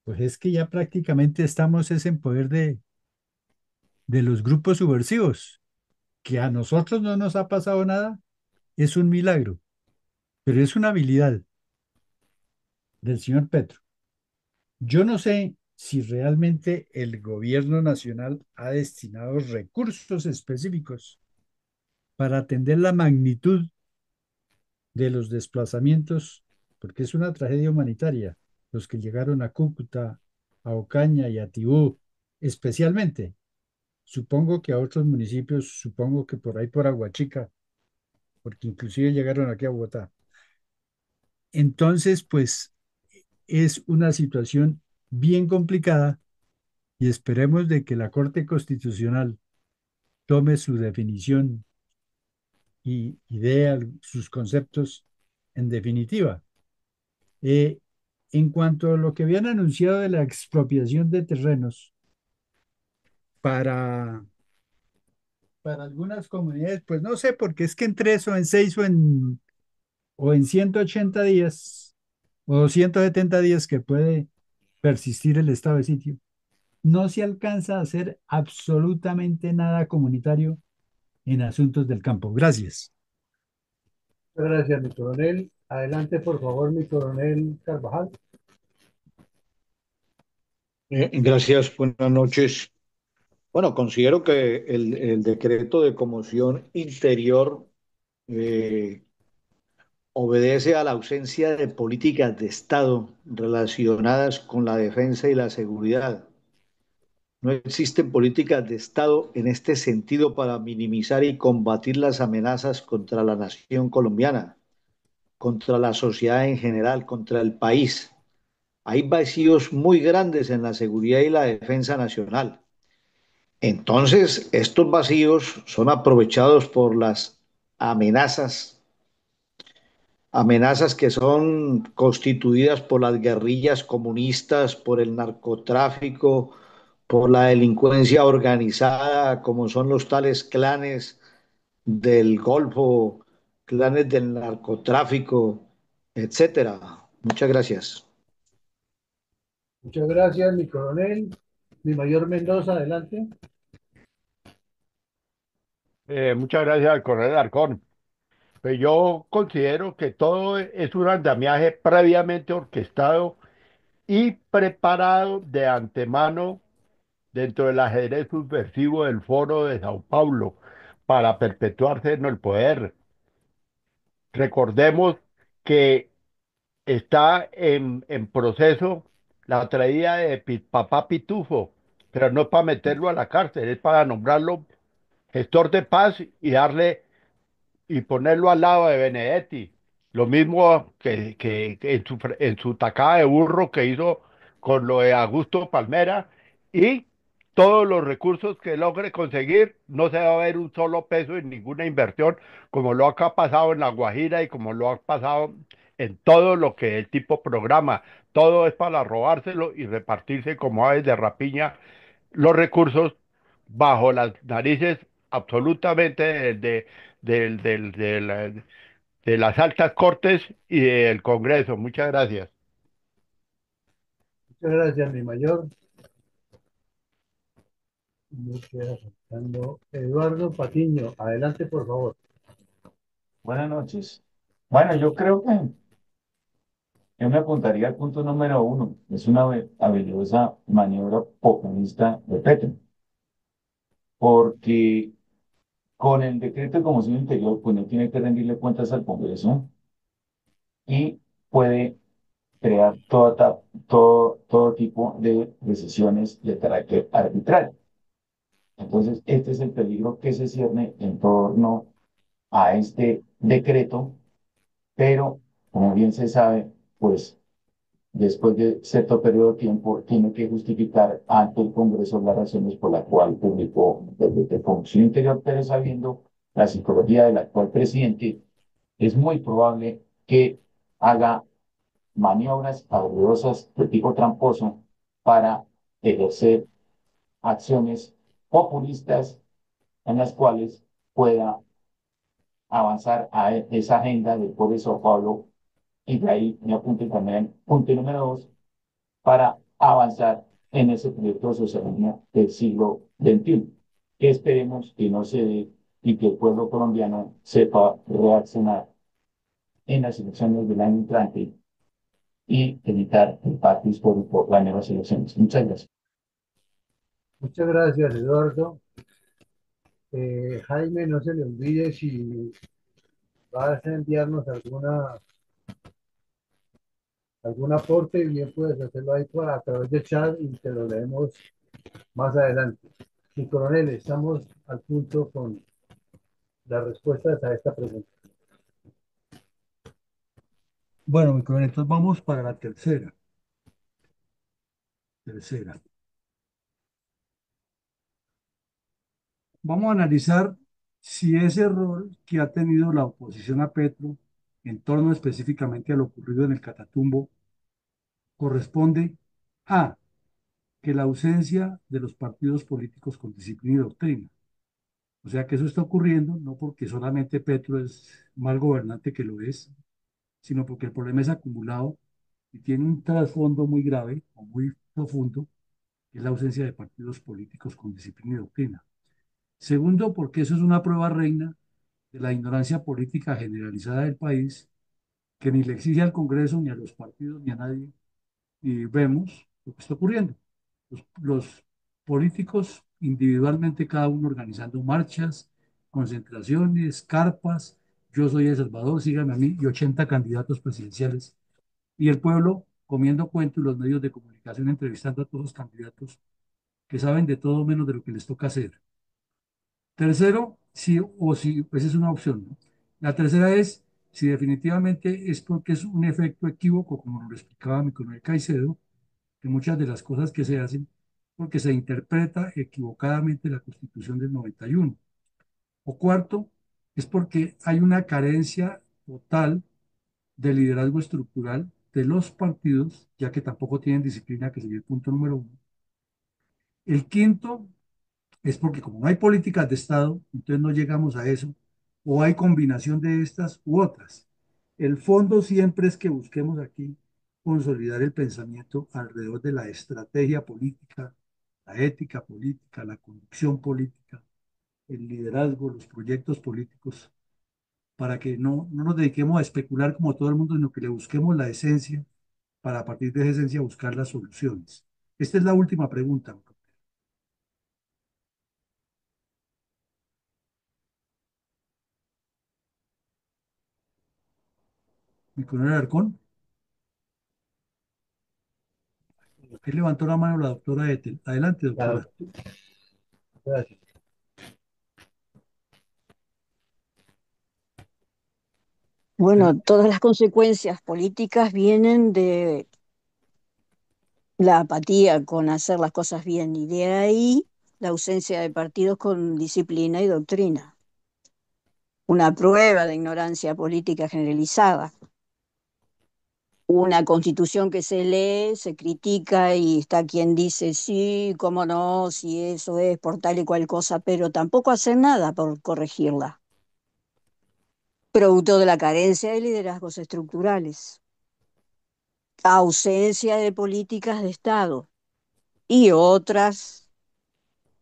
pues es que ya prácticamente estamos es en poder de los grupos subversivos, que a nosotros no nos ha pasado nada, es un milagro, pero es una habilidad del señor Petro. Yo no sé si realmente el gobierno nacional ha destinado recursos específicos para atender la magnitud de los desplazamientos, porque es una tragedia humanitaria, los que llegaron a Cúcuta, a Ocaña y a Tibú, especialmente. Supongo que a otros municipios, supongo que por ahí por Aguachica, porque inclusive llegaron aquí a Bogotá. Entonces, pues es una situación bien complicada y esperemos de que la Corte Constitucional tome su definición y dé sus conceptos en definitiva. Eh, en cuanto a lo que habían anunciado de la expropiación de terrenos, para, para algunas comunidades, pues no sé, porque es que en 3 o en 6 o en 180 días o 170 días que puede persistir el estado de sitio, no se alcanza a hacer absolutamente nada comunitario en asuntos del campo. Gracias. Muchas gracias, mi coronel. Adelante, por favor, mi coronel Carvajal. Gracias, buenas noches. Bueno, considero que el decreto de conmoción interior eh, obedece a la ausencia de políticas de Estado relacionadas con la defensa y la seguridad. No existen políticas de Estado en este sentido para minimizar y combatir las amenazas contra la nación colombiana, contra la sociedad en general, contra el país. Hay vacíos muy grandes en la seguridad y la defensa nacional. Entonces, estos vacíos son aprovechados por las amenazas, amenazas que son constituidas por las guerrillas comunistas, por el narcotráfico, por la delincuencia organizada, como son los tales clanes del Golfo, clanes del narcotráfico, etcétera. Muchas gracias. Muchas gracias, mi coronel. Mi mayor Mendoza, adelante. Muchas gracias al coronel Arcón. Pues yo considero que todo es un andamiaje previamente orquestado y preparado de antemano dentro del ajedrez subversivo del Foro de Sao Paulo para perpetuarse en el poder. Recordemos que está en proceso la traída de Papá Pitufo, pero no es para meterlo a la cárcel, es para nombrarlo gestor de paz y darle y ponerlo al lado de Benedetti. Lo mismo que en su tacada de burro que hizo con lo de Augusto Palmera y todos los recursos que logre conseguir, no se va a ver un solo peso en ninguna inversión, como lo que ha pasado en La Guajira y como lo ha pasado en todo lo que el tipo programa. Todo es para robárselo y repartirse como aves de rapiña los recursos bajo las narices absolutamente de las altas cortes y del Congreso. Muchas gracias. Muchas gracias, mi mayor. Me queda faltando Eduardo Patiño. Adelante, por favor. Buenas noches. Bueno, yo creo que yo me apuntaría al punto número uno. Es una habilidosa maniobra populista de Petro, porque con el decreto de conmoción interior, pues no tiene que rendirle cuentas al Congreso y puede crear todo tipo de decisiones de carácter arbitrario. Entonces, este es el peligro que se cierne en torno a este decreto, pero como bien se sabe, pues después de cierto periodo de tiempo tiene que justificar ante el Congreso las razones por las cuales publicó el decreto de conmoción interior, pero sabiendo la psicología del actual presidente, es muy probable que haga maniobras habilidosas de tipo tramposo para ejercer acciones populistas en las cuales pueda avanzar a esa agenda del Poder de Sao Paulo y de ahí me apunte también punto número dos para avanzar en ese proyecto de socialismo del siglo XXI, que esperemos que no se dé y que el pueblo colombiano sepa reaccionar en las elecciones del año entrante y evitar el pacto histórico por las nuevas elecciones. Muchas gracias. Muchas gracias, Eduardo. Jaime, no se le olvide si vas a enviarnos algún aporte, bien puedes hacerlo ahí a través del chat y te lo leemos más adelante. Mi coronel, estamos al punto con las respuestas a esta pregunta. Bueno, mi coronel, entonces vamos para la tercera. Tercera. Vamos a analizar si ese rol que ha tenido la oposición a Petro en torno específicamente a lo ocurrido en el Catatumbo corresponde a que la ausencia de los partidos políticos con disciplina y doctrina. O sea que eso está ocurriendo no porque solamente Petro es mal gobernante, que lo es, sino porque el problema es acumulado y tiene un trasfondo muy grave o muy profundo, que es la ausencia de partidos políticos con disciplina y doctrina. Segundo, porque eso es una prueba reina de la ignorancia política generalizada del país, que ni le exige al Congreso, ni a los partidos, ni a nadie. Y vemos lo que está ocurriendo. Los políticos individualmente, cada uno organizando marchas, concentraciones, carpas, yo soy El Salvador, síganme a mí, y 80 candidatos presidenciales. Y el pueblo comiendo cuento y los medios de comunicación entrevistando a todos los candidatos que saben de todo menos de lo que les toca hacer. Tercero, sí o sí, pues es una opción, ¿no? La tercera es si definitivamente es porque es un efecto equívoco, como nos lo explicaba mi coronel Caicedo, que muchas de las cosas que se hacen, porque se interpreta equivocadamente la Constitución del 91. O cuarto, es porque hay una carencia total de liderazgo estructural de los partidos, ya que tampoco tienen disciplina, que sería el punto número uno. El quinto es porque como no hay políticas de Estado, entonces no llegamos a eso, o hay combinación de estas u otras. El fondo siempre es que busquemos aquí consolidar el pensamiento alrededor de la estrategia política, la ética política, la conducción política, el liderazgo, los proyectos políticos, para que no nos dediquemos a especular como todo el mundo, sino que le busquemos la esencia para a partir de esa esencia buscar las soluciones. Esta es la última pregunta. Mi coronel Arcón. Ahí levantó la mano la doctora Ethel. Adelante, La- doctora. Gracias. El- Bueno, todas las consecuencias políticas vienen de la apatía con hacer las cosas bien y de ahí la ausencia de partidos con disciplina y doctrina. Una prueba de ignorancia política generalizada. Una constitución que se lee, se critica y está quien dice sí, cómo no, si eso es por tal y cual cosa, pero tampoco hace nada por corregirla, producto de la carencia de liderazgos estructurales, ausencia de políticas de Estado y otras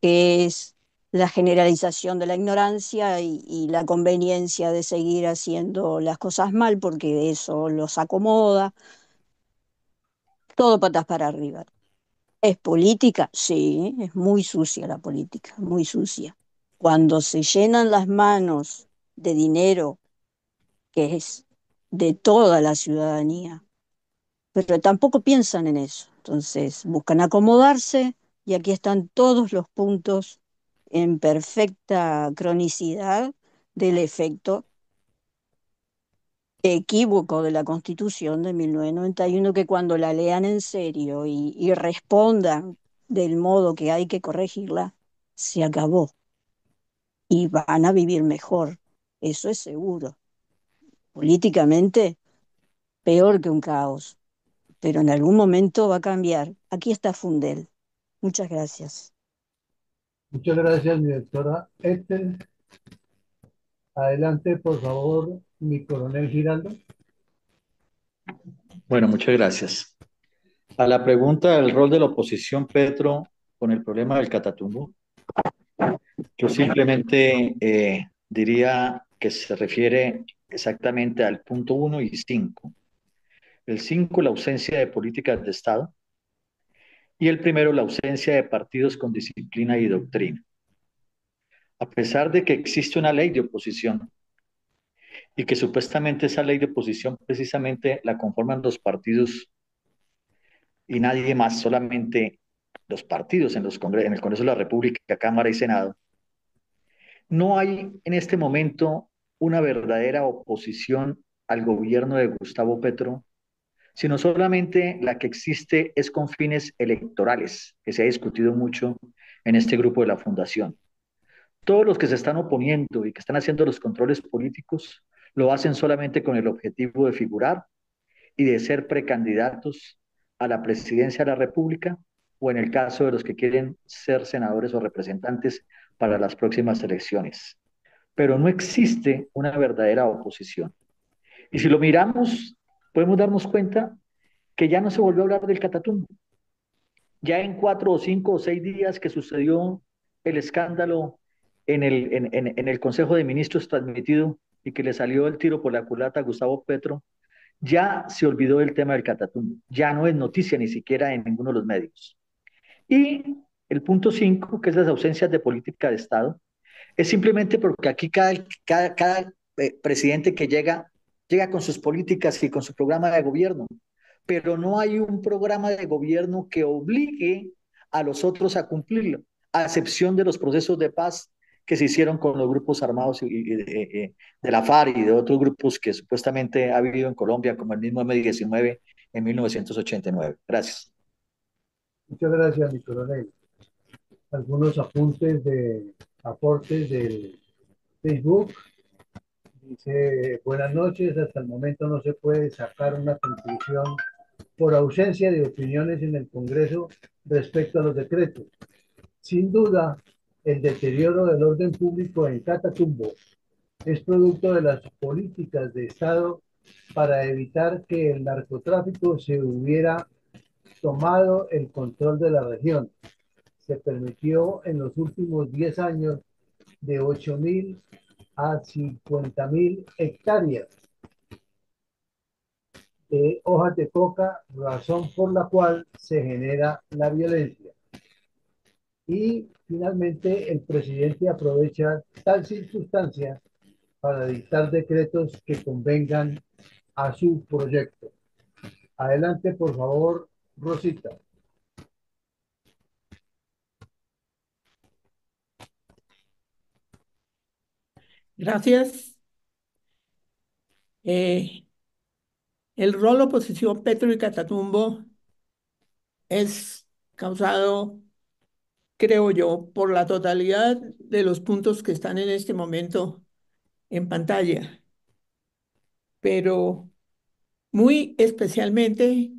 que es la generalización de la ignorancia y la conveniencia de seguir haciendo las cosas mal porque eso los acomoda, todo patas para arriba. ¿Es política? Sí, es muy sucia la política, muy sucia. Cuando se llenan las manos de dinero, que es de toda la ciudadanía, pero tampoco piensan en eso. Entonces buscan acomodarse y aquí están todos los puntos en perfecta cronicidad del efecto equívoco de la Constitución de 1991, que cuando la lean en serio y respondan del modo que hay que corregirla, se acabó y van a vivir mejor. Eso es seguro. Políticamente, peor que un caos, pero en algún momento va a cambiar. Aquí está Fundel. Muchas gracias. Muchas gracias, mi doctora Ethel. Adelante, por favor, mi coronel Giraldo. Bueno, muchas gracias. A la pregunta del rol de la oposición, Petro, con el problema del Catatumbo, yo simplemente diría que se refiere exactamente al punto 1 y 5. El 5, la ausencia de políticas de Estado, y el primero, la ausencia de partidos con disciplina y doctrina. A pesar de que existe una ley de oposición y que supuestamente esa ley de oposición precisamente la conforman los partidos y nadie más, solamente los partidos en el Congreso de la República, Cámara y Senado, no hay en este momento una verdadera oposición al gobierno de Gustavo Petro, sino solamente la que existe es con fines electorales, que se ha discutido mucho en este grupo de la Fundación. Todos los que se están oponiendo y que están haciendo los controles políticos lo hacen solamente con el objetivo de figurar y de ser precandidatos a la presidencia de la República o en el caso de los que quieren ser senadores o representantes para las próximas elecciones. Pero no existe una verdadera oposición. Y si lo miramos, podemos darnos cuenta que ya no se volvió a hablar del Catatumbo. Ya en 4 o 5 o 6 días que sucedió el escándalo en el Consejo de Ministros transmitido y que le salió el tiro por la culata a Gustavo Petro, ya se olvidó del tema del Catatumbo. Ya no es noticia ni siquiera en ninguno de los medios. Y el punto 5, que es las ausencias de política de Estado, es simplemente porque aquí cada presidente que llega con sus políticas y con su programa de gobierno, pero no hay un programa de gobierno que obligue a los otros a cumplirlo, a excepción de los procesos de paz que se hicieron con los grupos armados de la FARC y de otros grupos que supuestamente ha habido en Colombia, como el mismo M-19 en 1989. Gracias. Muchas gracias, mi coronel. Algunos aportes del Facebook. Dice, buenas noches, hasta el momento no se puede sacar una conclusión por ausencia de opiniones en el Congreso respecto a los decretos. Sin duda, el deterioro del orden público en Catatumbo es producto de las políticas de Estado para evitar que el narcotráfico se hubiera tomado el control de la región. Se permitió en los últimos 10 años de 8.000 a 50.000 hectáreas de hojas de coca, razón por la cual se genera la violencia. Y finalmente el presidente aprovecha tal circunstancia para dictar decretos que convengan a su proyecto. Adelante, por favor, Rosita. Gracias. El rol oposición Petro y Catatumbo es causado, creo yo, por la totalidad de los puntos que están en este momento en pantalla, pero muy especialmente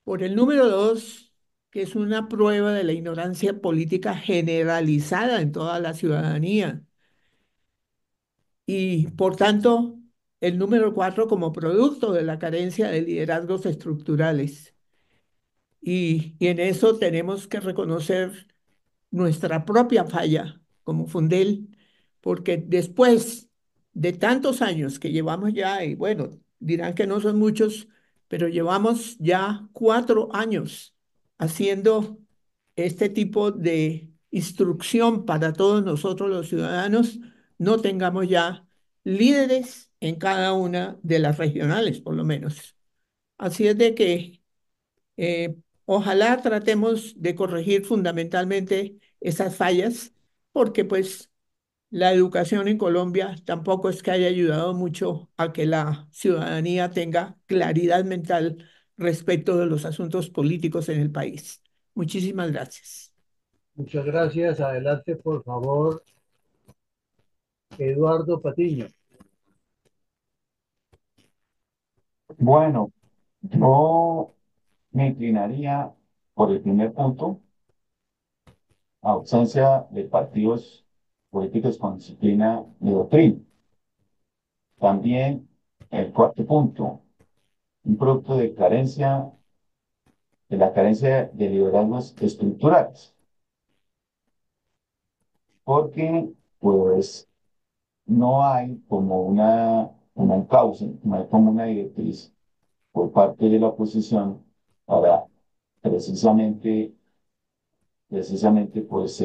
por el número 2, que es una prueba de la ignorancia política generalizada en toda la ciudadanía, y por tanto el número 4 como producto de la carencia de liderazgos estructurales. Y en eso tenemos que reconocer nuestra propia falla como Fundel, porque después de tantos años que llevamos ya, y bueno, dirán que no son muchos, pero llevamos ya 4 años haciendo este tipo de instrucción para todos nosotros los ciudadanos, no tengamos ya líderes en cada una de las regionales, por lo menos. Así es de que eh, ojalá tratemos de corregir fundamentalmente esas fallas, porque pues la educación en Colombia tampoco es que haya ayudado mucho a que la ciudadanía tenga claridad mental respecto de los asuntos políticos en el país. Muchísimas gracias. Muchas gracias. Adelante, por favor, Eduardo Patiño. Bueno, yo me inclinaría por el primer punto, ausencia de partidos políticos con disciplina y doctrina. También el cuarto punto, un producto de la carencia de liderazgos estructurales, porque pues no hay como una causa, no hay como una directriz por parte de la oposición para precisamente, precisamente pues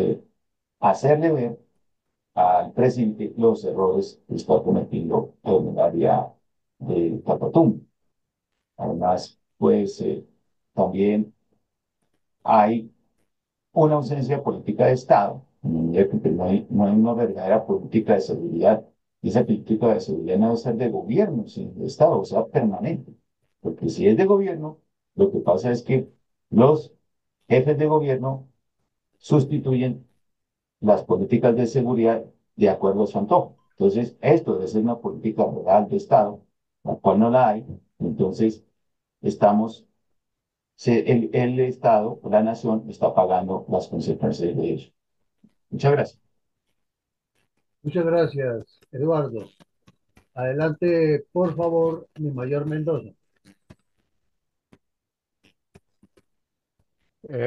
hacerle ver al presidente los errores que está cometiendo en el área de Catatumbo. Además, pues también hay una ausencia política de Estado, no hay una verdadera política de seguridad. Y esa política de seguridad no debe ser de gobierno, sino de Estado, o sea, permanente. Porque si es de gobierno, lo que pasa es que los jefes de gobierno sustituyen las políticas de seguridad de acuerdo a su antojo. Entonces, esto debe ser una política real de Estado, la cual no la hay. Entonces, estamos el Estado, la nación, está pagando las consecuencias de eso. Muchas gracias. Muchas gracias, Eduardo. Adelante, por favor, mi mayor Mendoza.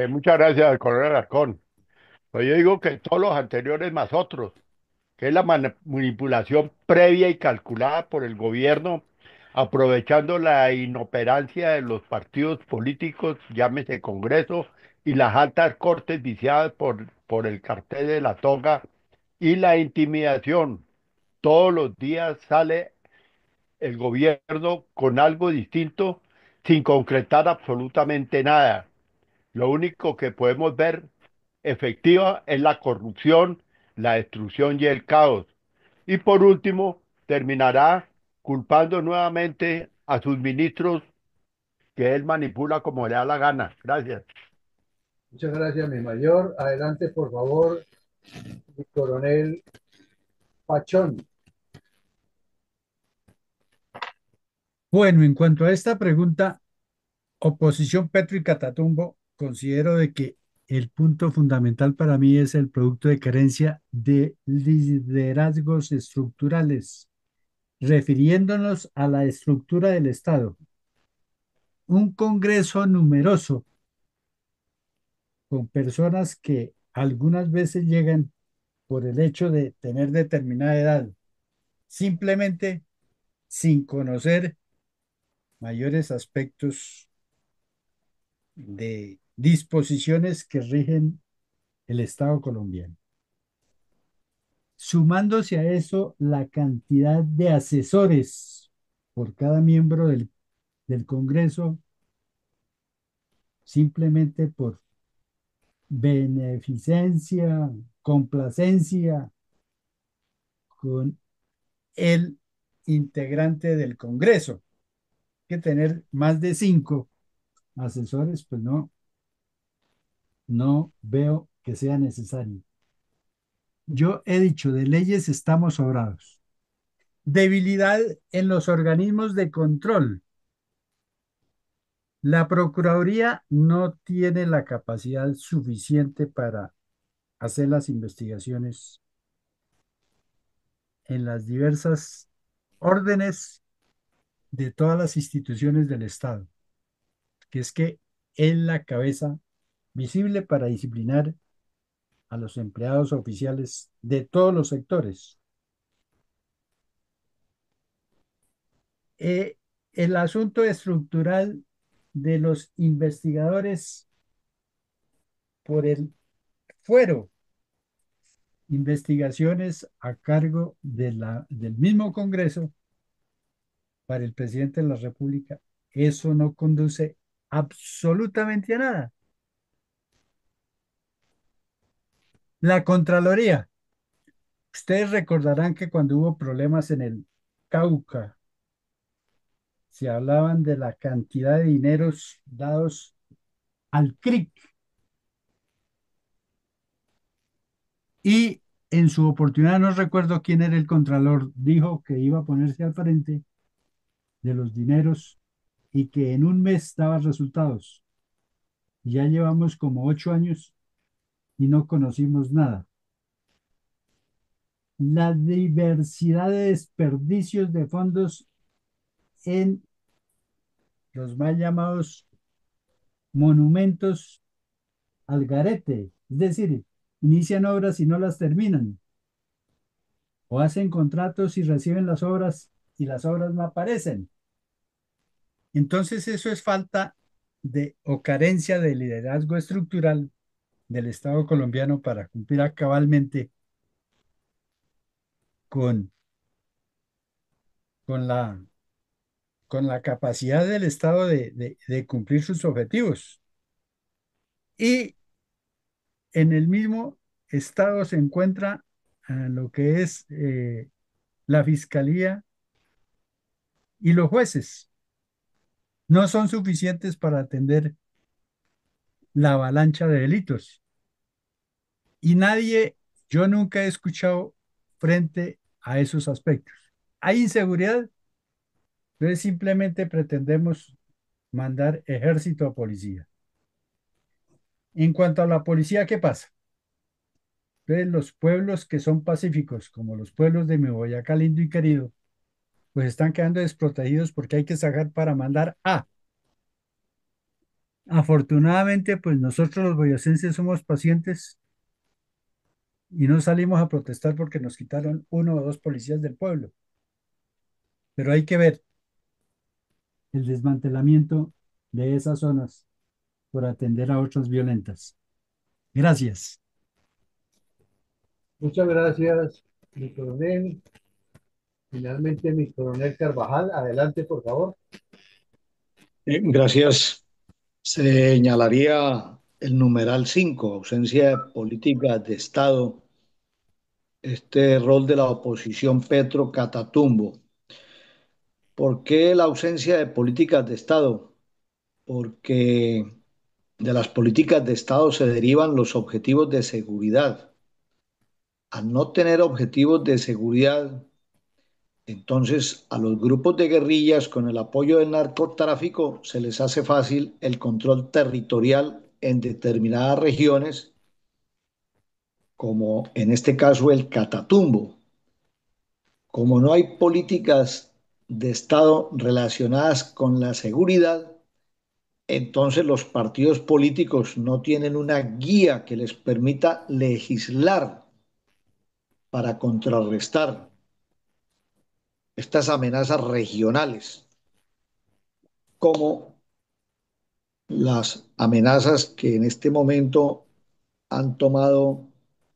Muchas gracias, coronel Alarcón. Pues yo digo que todos los anteriores más otros, que es la manipulación previa y calculada por el gobierno, aprovechando la inoperancia de los partidos políticos, llámese Congreso, y las altas cortes viciadas por el cartel de la toga y la intimidación. Todos los días sale el gobierno con algo distinto sin concretar absolutamente nada. Lo único que podemos ver efectiva es la corrupción, la destrucción y el caos. Y por último, terminará culpando nuevamente a sus ministros que él manipula como le da la gana. Gracias. Muchas gracias, mi mayor. Adelante, por favor, mi coronel Pachón. Bueno, en cuanto a esta pregunta, oposición Petro y Catatumbo, considero de que el punto fundamental para mí es el producto de carencia de liderazgos estructurales, refiriéndonos a la estructura del Estado. Un Congreso numeroso con personas que algunas veces llegan por el hecho de tener determinada edad, simplemente sin conocer mayores aspectos de disposiciones que rigen el Estado colombiano. Sumándose a eso la cantidad de asesores por cada miembro del Congreso, simplemente por beneficencia, complacencia con el integrante del Congreso. Que tener más de 5 asesores, pues no veo que sea necesario. Yo he dicho, de leyes estamos sobrados. Debilidad en los organismos de control. La Procuraduría no tiene la capacidad suficiente para hacer las investigaciones en las diversas órdenes de todas las instituciones del Estado, que es que es la cabeza visible para disciplinar a los empleados oficiales de todos los sectores. Eh, el asunto estructural de los investigadores por el fuero, investigaciones a cargo del mismo Congreso para el presidente de la República, eso no conduce absolutamente a nada. La Contraloría. Ustedes recordarán que cuando hubo problemas en el Cauca, se hablaban de la cantidad de dineros dados al CRIC y en su oportunidad, no recuerdo quién era el contralor, dijo que iba a ponerse al frente de los dineros y que en un mes daba resultados. Ya llevamos como 8 años y no conocimos nada. La diversidad de desperdicios de fondos en los mal llamados monumentos al garete, es decir, inician obras y no las terminan, o hacen contratos y reciben las obras y las obras no aparecen. Entonces eso es falta de o carencia de liderazgo estructural del Estado colombiano para cumplir cabalmente con, con la, con la capacidad del Estado de cumplir sus objetivos. Y en el mismo Estado se encuentra lo que es la Fiscalía y los jueces. No son suficientes para atender la avalancha de delitos. Y nadie, yo nunca he escuchado frente a esos aspectos. Hay inseguridad, entonces simplemente pretendemos mandar ejército o policía. En cuanto a la policía, ¿qué pasa? Entonces, los pueblos que son pacíficos, como los pueblos de mi Boyacá lindo y querido, pues están quedando desprotegidos porque hay que sacar para mandar a. Afortunadamente, pues nosotros los boyacenses somos pacientes y no salimos a protestar porque nos quitaron uno o dos policías del pueblo. Pero hay que ver el desmantelamiento de esas zonas por atender a otras violentas. Gracias. Muchas gracias, mi coronel. Finalmente, mi coronel Carvajal, adelante, por favor. Gracias. Señalaría el numeral 5, ausencia de políticas de Estado, este rol de la oposición Petro Catatumbo. ¿Por qué la ausencia de políticas de Estado? Porque de las políticas de Estado se derivan los objetivos de seguridad. Al no tener objetivos de seguridad, entonces a los grupos de guerrillas con el apoyo del narcotráfico se les hace fácil el control territorial en determinadas regiones, como en este caso el Catatumbo. Como no hay políticas de Estado relacionadas con la seguridad, entonces los partidos políticos no tienen una guía que les permita legislar para contrarrestar estas amenazas regionales, como las amenazas que en este momento han tomado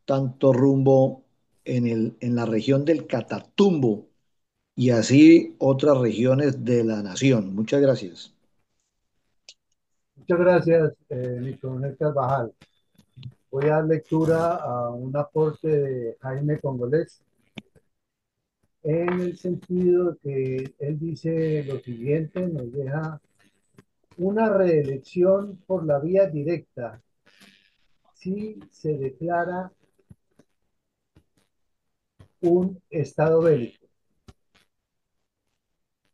tanto rumbo en la región del Catatumbo y así otras regiones de la nación. Muchas gracias. Muchas gracias, mi coronel Carvajal. Voy a dar lectura a un aporte de Jaime Congolés, en el sentido que él dice lo siguiente, nos deja una reelección por la vía directa si se declara un estado bélico.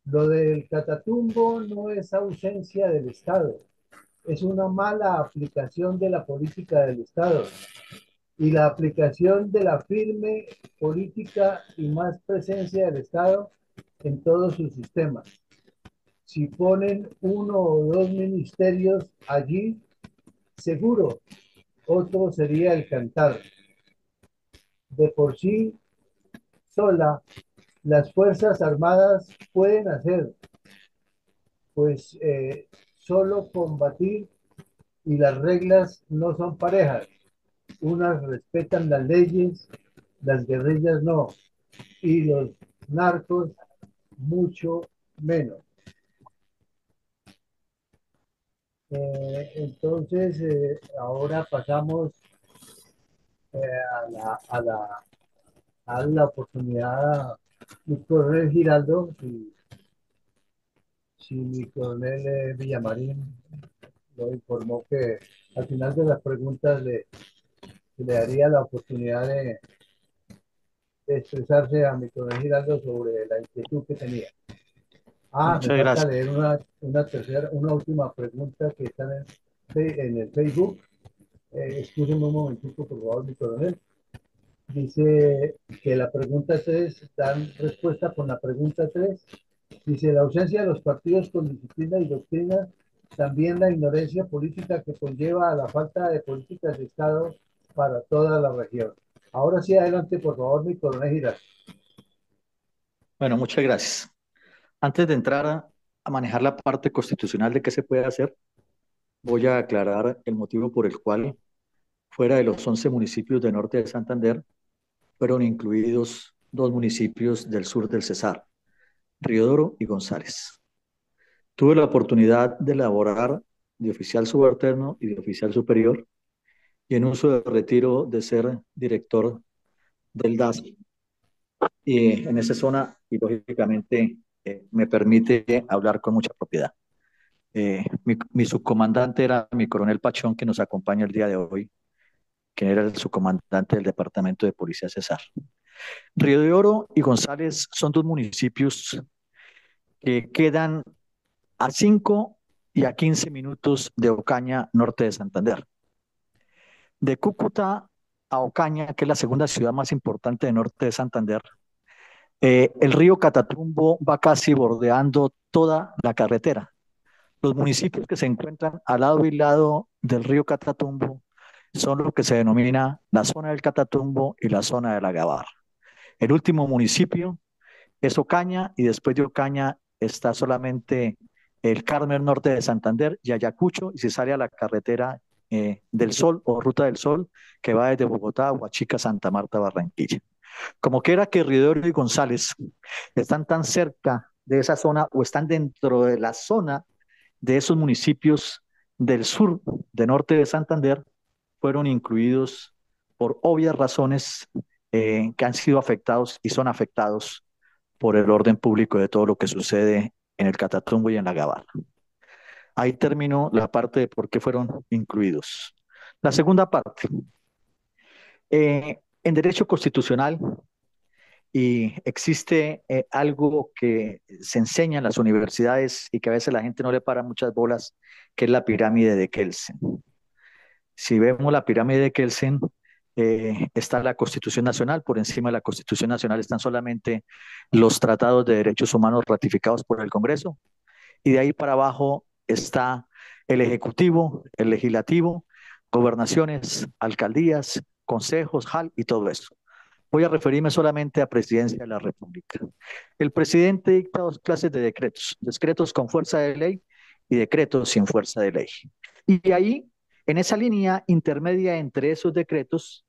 Lo del Catatumbo no es ausencia del Estado, es una mala aplicación de la política del Estado y la aplicación de la firme política y más presencia del Estado en todos sus sistemas. Si ponen uno o dos ministerios allí, seguro, otro sería el cantar. De por sí, sola, las Fuerzas Armadas pueden hacer, pues solo combatir y las reglas no son parejas. Unas respetan las leyes, las guerrillas no, y los narcos mucho menos. Entonces, ahora pasamos a la oportunidad a mi coronel Giraldo, si mi coronel Villamarín lo informó que al final de las preguntas le daría la oportunidad de expresarse a mi coronel Giraldo sobre la inquietud que tenía. Me Muchas falta gracias. leer una última pregunta que está en el Facebook. Escúcheme un momentito, por favor, mi coronel. Dice que la pregunta 3 dan respuesta con la pregunta 3. Dice, la ausencia de los partidos con disciplina y doctrina, también la ignorancia política que conlleva a la falta de políticas de Estado para toda la región. Ahora sí, adelante, por favor, mi coronel Giraldo. Bueno, muchas gracias. Antes de entrar a manejar la parte constitucional de qué se puede hacer, voy a aclarar el motivo por el cual, fuera de los 11 municipios del norte de Santander, fueron incluidos dos municipios del sur del Cesar, Riodoro y González. Tuve la oportunidad de elaborar de oficial subalterno y de oficial superior y en uso de retiro de ser director del DAS. Y en esa zona, y lógicamente, me permite hablar con mucha propiedad. Mi subcomandante era mi coronel Pachón, que nos acompaña el día de hoy, que era el subcomandante del Departamento de Policía Cesar. Río de Oro y González son dos municipios que quedan a 5 y a 15 minutos de Ocaña, norte de Santander. De Cúcuta a Ocaña, que es la segunda ciudad más importante de norte de Santander, el río Catatumbo va casi bordeando toda la carretera. Los municipios que se encuentran al lado y lado del río Catatumbo son lo que se denomina la zona del Catatumbo y la zona de la Gavarra. El último municipio es Ocaña y después de Ocaña está solamente el Carmen norte de Santander y Ayacucho y se sale a la carretera del Sol o Ruta del Sol que va desde Bogotá a Huachica, Santa Marta, Barranquilla. Como quiera que Río y González están tan cerca de esa zona o están dentro de la zona de esos municipios del sur, de norte de Santander, fueron incluidos por obvias razones que han sido afectados y son afectados por el orden público de todo lo que sucede en el Catatumbo y en la Gavarra. Ahí terminó la parte de por qué fueron incluidos. La segunda parte, en derecho constitucional, y existe algo que se enseña en las universidades y que a veces la gente no le para muchas bolas, que es la pirámide de Kelsen. Si vemos la pirámide de Kelsen, está la Constitución Nacional, por encima de la Constitución Nacional están solamente los tratados de derechos humanos ratificados por el Congreso, y de ahí para abajo está el Ejecutivo, el Legislativo, gobernaciones, alcaldías, consejos, JAL y todo eso. Voy a referirme solamente a Presidencia de la República. El presidente dicta dos clases de decretos, decretos con fuerza de ley y decretos sin fuerza de ley. Y ahí, en esa línea intermedia entre esos decretos,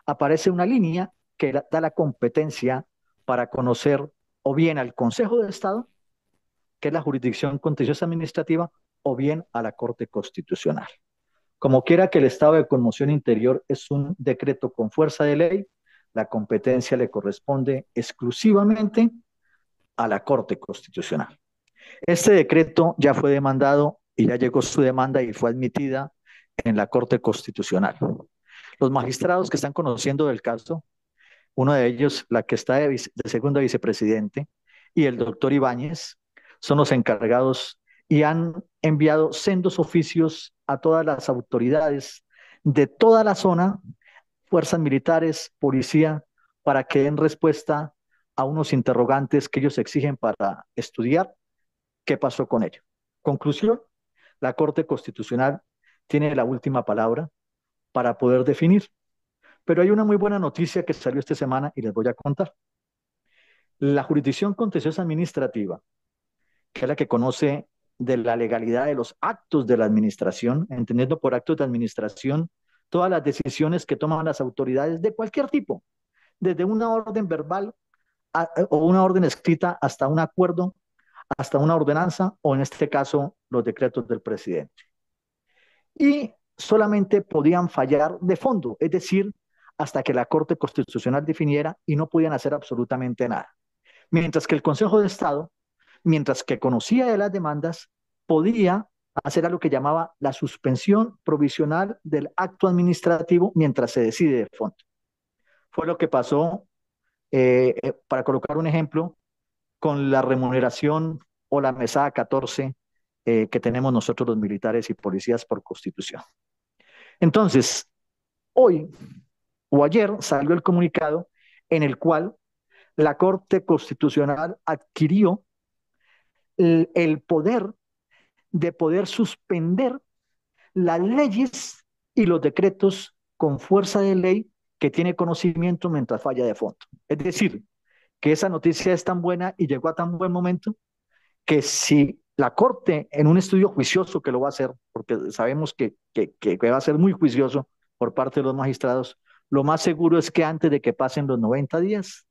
aparece una línea que da la competencia para conocer o bien al Consejo de Estado, que es la jurisdicción contenciosa administrativa, o bien a la Corte Constitucional. Como quiera que el estado de conmoción interior es un decreto con fuerza de ley, la competencia le corresponde exclusivamente a la Corte Constitucional. Este decreto ya fue demandado y ya llegó su demanda y fue admitida en la Corte Constitucional. Los magistrados que están conociendo del caso, uno de ellos, la que está de segunda vicepresidente, y el doctor Ibáñez, son los encargados y han enviado sendos oficios a todas las autoridades de toda la zona, fuerzas militares, policía, para que den respuesta a unos interrogantes que ellos exigen para estudiar qué pasó con ello. Conclusión, la Corte Constitucional tiene la última palabra para poder definir. Pero hay una muy buena noticia que salió esta semana y les voy a contar. La jurisdicción contenciosa administrativa, que es la que conoce de la legalidad de los actos de la administración, entendiendo por actos de administración todas las decisiones que toman las autoridades de cualquier tipo, desde una orden verbal o una orden escrita hasta un acuerdo, hasta una ordenanza o en este caso los decretos del presidente. Y solamente podían fallar de fondo, es decir, hasta que la Corte Constitucional definiera y no podían hacer absolutamente nada. Mientras que el Consejo de Estado, mientras que conocía de las demandas, podía hacer algo que llamaba la suspensión provisional del acto administrativo mientras se decide de fondo. Fue lo que pasó, para colocar un ejemplo, con la remuneración o la mesada 14 que tenemos nosotros los militares y policías por Constitución. Entonces, hoy o ayer salió el comunicado en el cual la Corte Constitucional adquirió el poder de poder suspender las leyes y los decretos con fuerza de ley que tiene conocimiento mientras falla de fondo. Es decir, que esa noticia es tan buena y llegó a tan buen momento que si la Corte, en un estudio juicioso que lo va a hacer, porque sabemos que va a ser muy juicioso por parte de los magistrados, lo más seguro es que antes de que pasen los 90 días,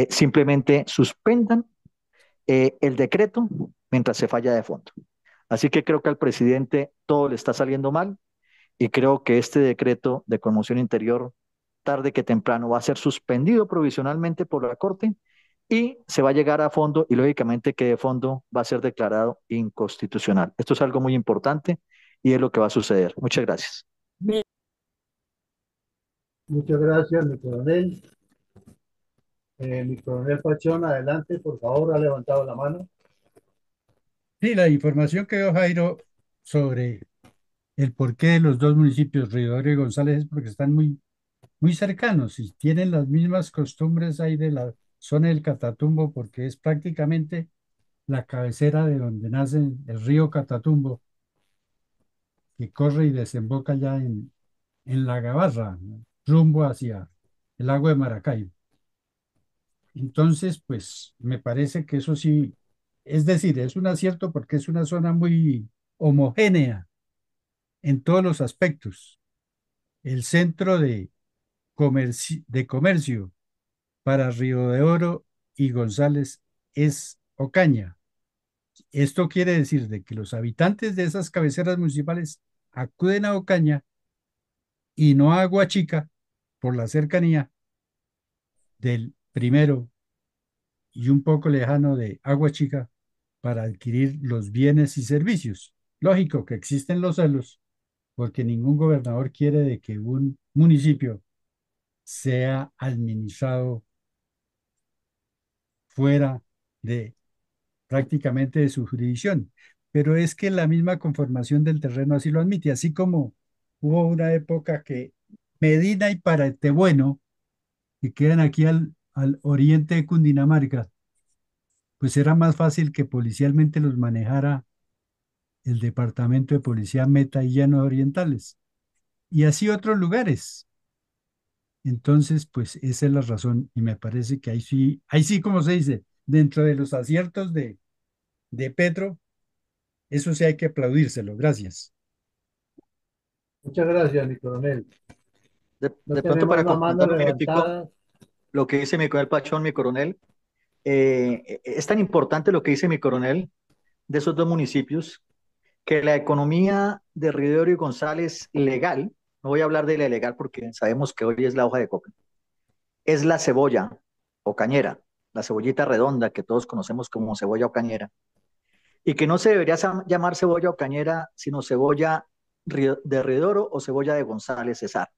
simplemente suspendan el decreto mientras se falla de fondo. Así que creo que al presidente todo le está saliendo mal y creo que este decreto de conmoción interior, tarde que temprano, va a ser suspendido provisionalmente por la Corte y se va a llegar a fondo y lógicamente que de fondo va a ser declarado inconstitucional. Esto es algo muy importante y es lo que va a suceder. Muchas gracias. Muchas gracias, mi coronel. Mi coronel Pachón, adelante, por favor, ha levantado la mano. Sí, la información que dio Jairo sobre el porqué de los dos municipios, Río y González, es porque están muy cercanos y tienen las mismas costumbres ahí de la zona del Catatumbo, porque es prácticamente la cabecera de donde nace el río Catatumbo, que corre y desemboca ya en la Gavarra, ¿no? Rumbo hacia el lago de Maracaibo. Entonces, pues me parece que eso sí, es decir, es un acierto porque es una zona muy homogénea en todos los aspectos. El centro de comercio para Río de Oro y González es Ocaña. Esto quiere decir de que los habitantes de esas cabeceras municipales acuden a Ocaña y no a Aguachica por la cercanía del primero y un poco lejano de Aguachica para adquirir los bienes y servicios. Lógico que existen los celos, porque ningún gobernador quiere de que un municipio sea administrado fuera de prácticamente de su jurisdicción. Pero es que la misma conformación del terreno así lo admite, así como hubo una época que Medina y Paratebueno, que quedan aquí al oriente de Cundinamarca, pues era más fácil que policialmente los manejara el Departamento de Policía Meta y Llanos Orientales, y así otros lugares. Entonces, pues esa es la razón, y me parece que ahí sí, como se dice, dentro de los aciertos de Petro, eso sí hay que aplaudírselo. Gracias. Muchas gracias, mi coronel. No De pronto tenemos para más manos complementar un minutico levantadas. lo que dice mi coronel Pachón, mi coronel, es tan importante lo que dice mi coronel de esos dos municipios que la economía de Río y González legal, no voy a hablar de la ilegal porque sabemos que hoy es la hoja de coca, es la cebolla o cañera, la cebollita redonda que todos conocemos como cebolla o cañera, y que no se debería llamar cebolla o cañera, sino cebolla de Río o cebolla de González César,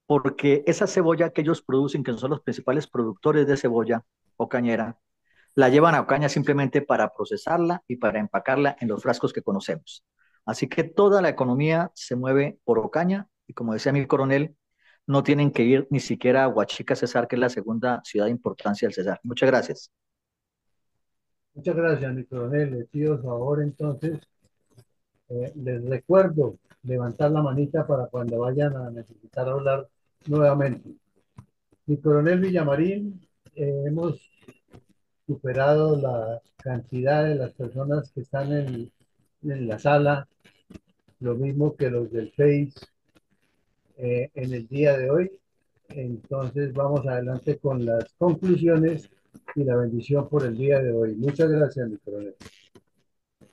porque esa cebolla que ellos producen, que son los principales productores de cebolla o cañera, la llevan a Ocaña simplemente para procesarla y para empacarla en los frascos que conocemos. Así que toda la economía se mueve por Ocaña y como decía mi coronel, no tienen que ir ni siquiera a Huachica Cesar, que es la segunda ciudad de importancia del Cesar. Muchas gracias. Muchas gracias, mi coronel. Les pido favor, entonces, les recuerdo levantar la manita para cuando vayan a necesitar hablar nuevamente. Mi coronel Villamarín, hemos superado la cantidad de las personas que están en la sala, lo mismo que los del Face en el día de hoy. Entonces vamos adelante con las conclusiones y la bendición por el día de hoy. Muchas gracias, mi coronel.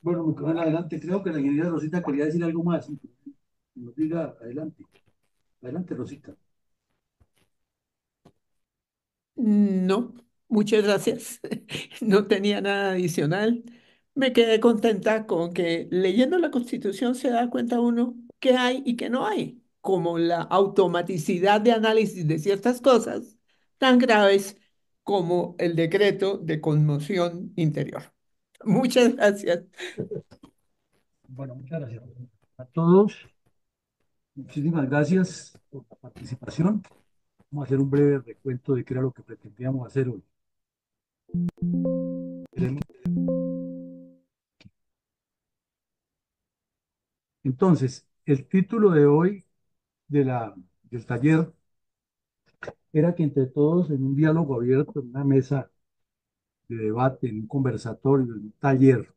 Bueno, mi coronel, adelante. Creo que la ingeniera Rosita quería decir algo más. Nos diga, adelante. Adelante, Rosita. No, muchas gracias. No tenía nada adicional. Me quedé contenta con que leyendo la Constitución se da cuenta uno qué hay y qué no hay, como la automaticidad de análisis de ciertas cosas tan graves como el decreto de conmoción interior. Muchas gracias. Bueno, muchas gracias a todos. Muchísimas gracias por la participación. Vamos a hacer un breve recuento de qué era lo que pretendíamos hacer hoy. Entonces, el título de hoy del taller era que entre todos, en un diálogo abierto, en una mesa de debate, en un conversatorio, en un taller,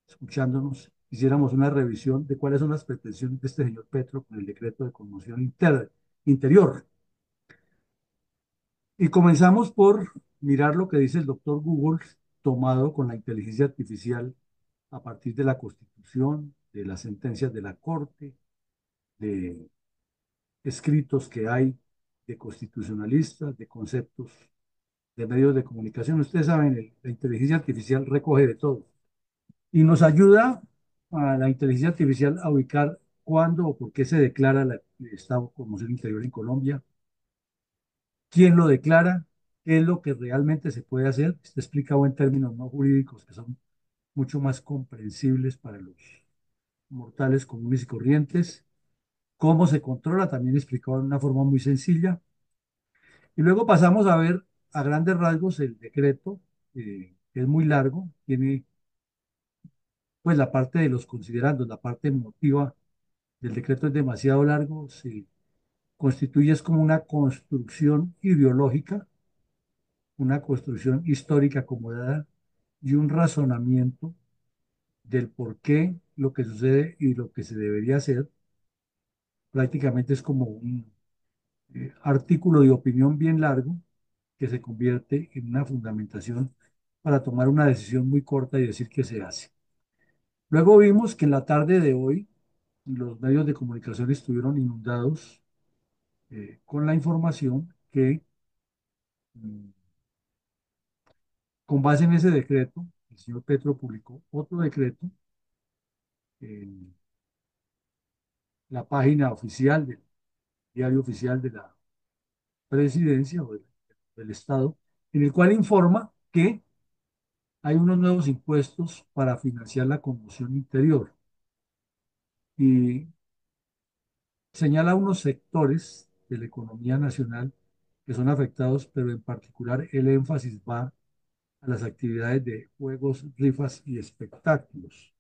escuchándonos, hiciéramos una revisión de cuáles son las pretensiones de este señor Petro con el decreto de conmoción interior. Y comenzamos por mirar lo que dice el doctor Google, tomado con la inteligencia artificial a partir de la Constitución, de las sentencias de la Corte, de escritos que hay de constitucionalistas, de conceptos de medios de comunicación. Ustedes saben, la inteligencia artificial recoge de todo y nos ayuda a la inteligencia artificial a ubicar cuándo o por qué se declara el estado de conmoción interior en Colombia, quién lo declara, qué es lo que realmente se puede hacer. Está explicado en términos no jurídicos que son mucho más comprensibles para los mortales comunes y corrientes, cómo se controla, también explicado de una forma muy sencilla. Y luego pasamos a ver a grandes rasgos el decreto, que es muy largo, tiene pues la parte de los considerandos, la parte emotiva del decreto es demasiado largo, se constituye es como una construcción ideológica, una construcción histórica acomodada y un razonamiento del por qué lo que sucede y lo que se debería hacer. Prácticamente es como un artículo de opinión bien largo que se convierte en una fundamentación para tomar una decisión muy corta y decir qué se hace. Luego vimos que en la tarde de hoy los medios de comunicación estuvieron inundados con la información que, mm, con base en ese decreto, el señor Petro publicó otro decreto en la página oficial del diario oficial de la presidencia o del Estado, en el cual informa que hay unos nuevos impuestos para financiar la conmoción interior y señala unos sectores de la economía nacional que son afectados, pero en particular el énfasis va a las actividades de juegos, rifas y espectáculos,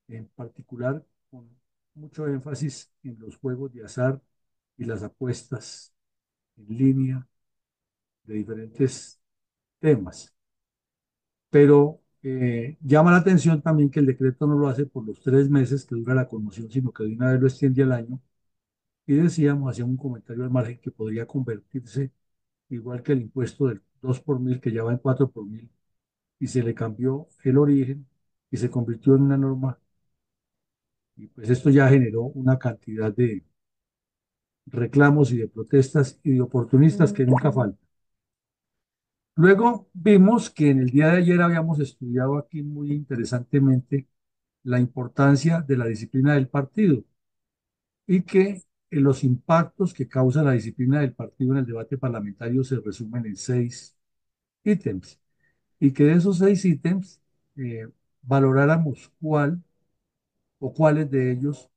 en particular con mucho énfasis en los juegos de azar y las apuestas en línea de diferentes temas. Pero llama la atención también que el decreto no lo hace por los 3 meses que dura la conmoción, sino que de una vez lo extiende al año. Y decíamos, hacía un comentario al margen que podría convertirse igual que el impuesto del 2 por mil, que ya va en 4 por mil, y se le cambió el origen y se convirtió en una norma. Y pues esto ya generó una cantidad de reclamos y de protestas y de oportunistas que nunca faltan. Luego vimos que en el día de ayer habíamos estudiado aquí muy interesantemente la importancia de la disciplina del partido y que los impactos que causa la disciplina del partido en el debate parlamentario se resumen en 6 ítems y que de esos 6 ítems valoráramos cuál o cuáles de ellos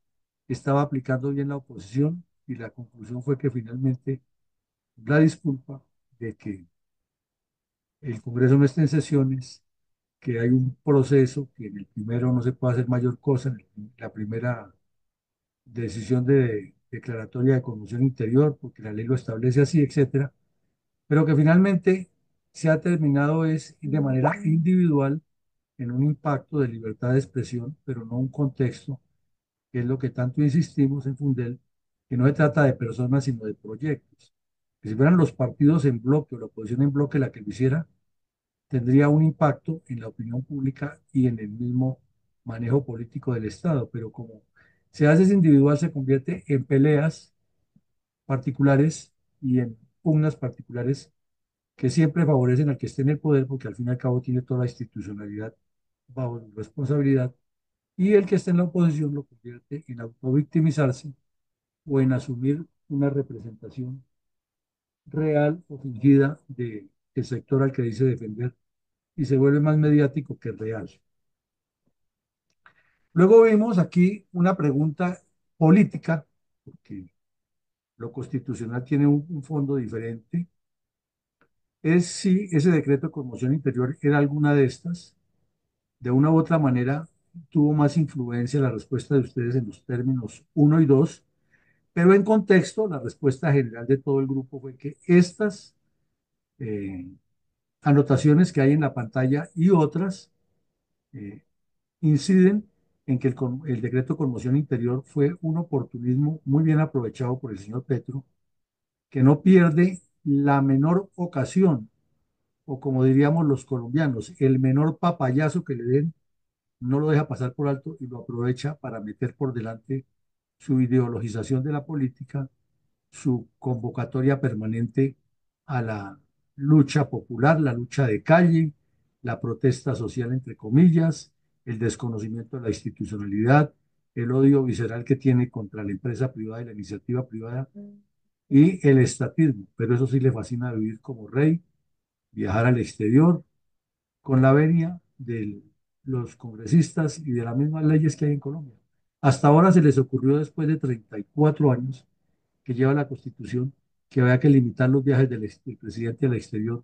estaba aplicando bien la oposición y la conclusión fue que finalmente la disculpa de que el Congreso no esté en sesiones, que hay un proceso, que en el primero no se puede hacer mayor cosa, en la primera decisión de declaratoria de conmoción interior, porque la ley lo establece así, etcétera, pero que finalmente se ha terminado es de manera individual en un impacto de libertad de expresión, pero no un contexto, que es lo que tanto insistimos en Fundel, que no se trata de personas, sino de proyectos. Que si fueran los partidos en bloque o la oposición en bloque la que lo hiciera, tendría un impacto en la opinión pública y en el mismo manejo político del Estado, pero como se hace ese individual, se convierte en peleas particulares y en pugnas particulares que siempre favorecen al que esté en el poder, porque al fin y al cabo tiene toda la institucionalidad bajo su responsabilidad, y el que esté en la oposición lo convierte en autovictimizarse o en asumir una representación real o fingida del sector al que dice defender y se vuelve más mediático que real. Luego vemos aquí una pregunta política, porque lo constitucional tiene un fondo diferente, es si ese decreto de conmoción interior era alguna de estas, de una u otra manera tuvo más influencia la respuesta de ustedes en los términos uno y 2, pero en contexto, la respuesta general de todo el grupo fue que estas eh, anotaciones que hay en la pantalla y otras eh, inciden en que el decreto de conmoción interior fue un oportunismo muy bien aprovechado por el señor Petro, que no pierde la menor ocasión, o como diríamos los colombianos, el menor papayazo que le den, no lo deja pasar por alto y lo aprovecha para meter por delante su ideologización de la política, su convocatoria permanente a la lucha popular, la lucha de calle, la protesta social, entre comillas, el desconocimiento de la institucionalidad, el odio visceral que tiene contra la empresa privada y la iniciativa privada y el estatismo. Pero eso sí le fascina vivir como rey, viajar al exterior, con la venia de los congresistas y de las mismas leyes que hay en Colombia. Hasta ahora se les ocurrió, después de 34 años que lleva la Constitución, que había que limitar los viajes del presidente al exterior.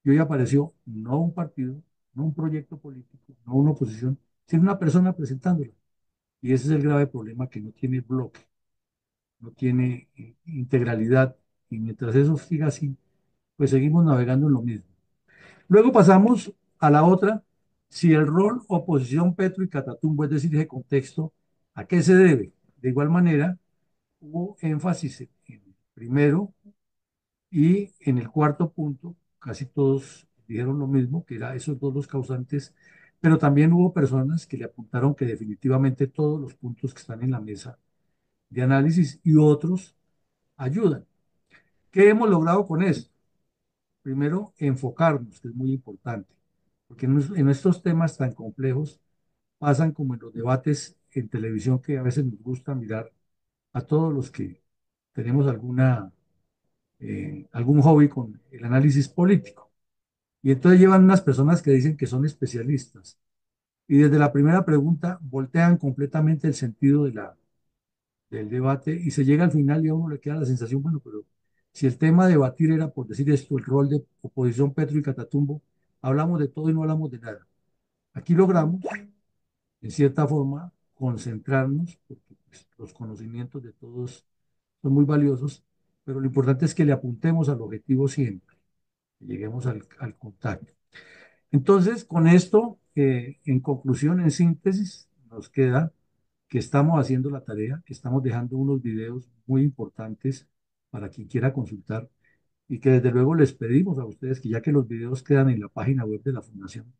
Y hoy apareció no un partido, no un proyecto político, no una oposición, sino una persona presentándolo. Y ese es el grave problema, que no tiene bloque, no tiene integralidad. Y mientras eso siga así, pues seguimos navegando en lo mismo. Luego pasamos a la otra: si el rol oposición Petro y Catatumbo, es decir, ese contexto, ¿a qué se debe? De igual manera, hubo énfasis en el primero y en el cuarto punto. Casi todos dijeron lo mismo, que era esos dos los causantes, pero también hubo personas que le apuntaron que definitivamente todos los puntos que están en la mesa de análisis y otros ayudan. ¿Qué hemos logrado con eso? Primero, enfocarnos, que es muy importante, porque en estos temas tan complejos pasan como en los debates en televisión, que a veces nos gusta mirar a todos los que tenemos algún hobby con el análisis político. Y entonces llevan unas personas que dicen que son especialistas y desde la primera pregunta voltean completamente el sentido del debate, y se llega al final y a uno le queda la sensación, bueno, pero si el tema a debatir era, por decir esto, el rol de oposición Petro y Catatumbo, hablamos de todo y no hablamos de nada. Aquí logramos, en cierta forma, concentrarnos, porque pues, los conocimientos de todos son muy valiosos, pero lo importante es que le apuntemos al objetivo siempre, que lleguemos al contacto. Entonces, con esto, en conclusión, en síntesis, nos queda que estamos haciendo la tarea, que estamos dejando unos videos muy importantes para quien quiera consultar, y que desde luego les pedimos a ustedes que, ya que los videos quedan en la página web de la Fundación,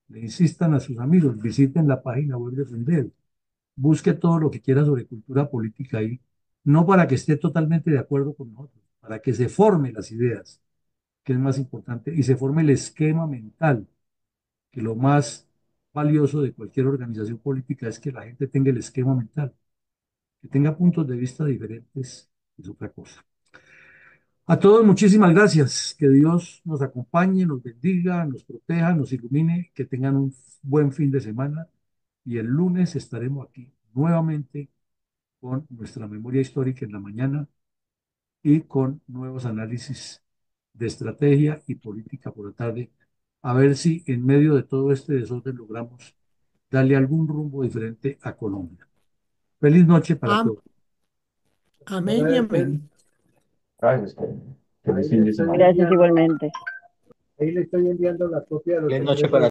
le insistan a sus amigos, visiten la página web de Fundeo, busque todo lo que quiera sobre cultura política ahí, no para que esté totalmente de acuerdo con nosotros, para que se forme las ideas, que es más importante, y se forme el esquema mental, que lo más valioso de cualquier organización política es que la gente tenga el esquema mental, que tenga puntos de vista diferentes, es otra cosa. A todos muchísimas gracias, que Dios nos acompañe, nos bendiga, nos proteja, nos ilumine, que tengan un buen fin de semana, y el lunes estaremos aquí nuevamente con nuestra memoria histórica en la mañana y con nuevos análisis de estrategia y política por la tarde, a ver si en medio de todo este desorden logramos darle algún rumbo diferente a Colombia. Feliz noche para Am- todos. Amén y amén. Gracias, feliz Ahí fin le de estoy semana. Gracias enviando, igualmente. ahí le estoy enviando la copia de los Buenas noches decretos. para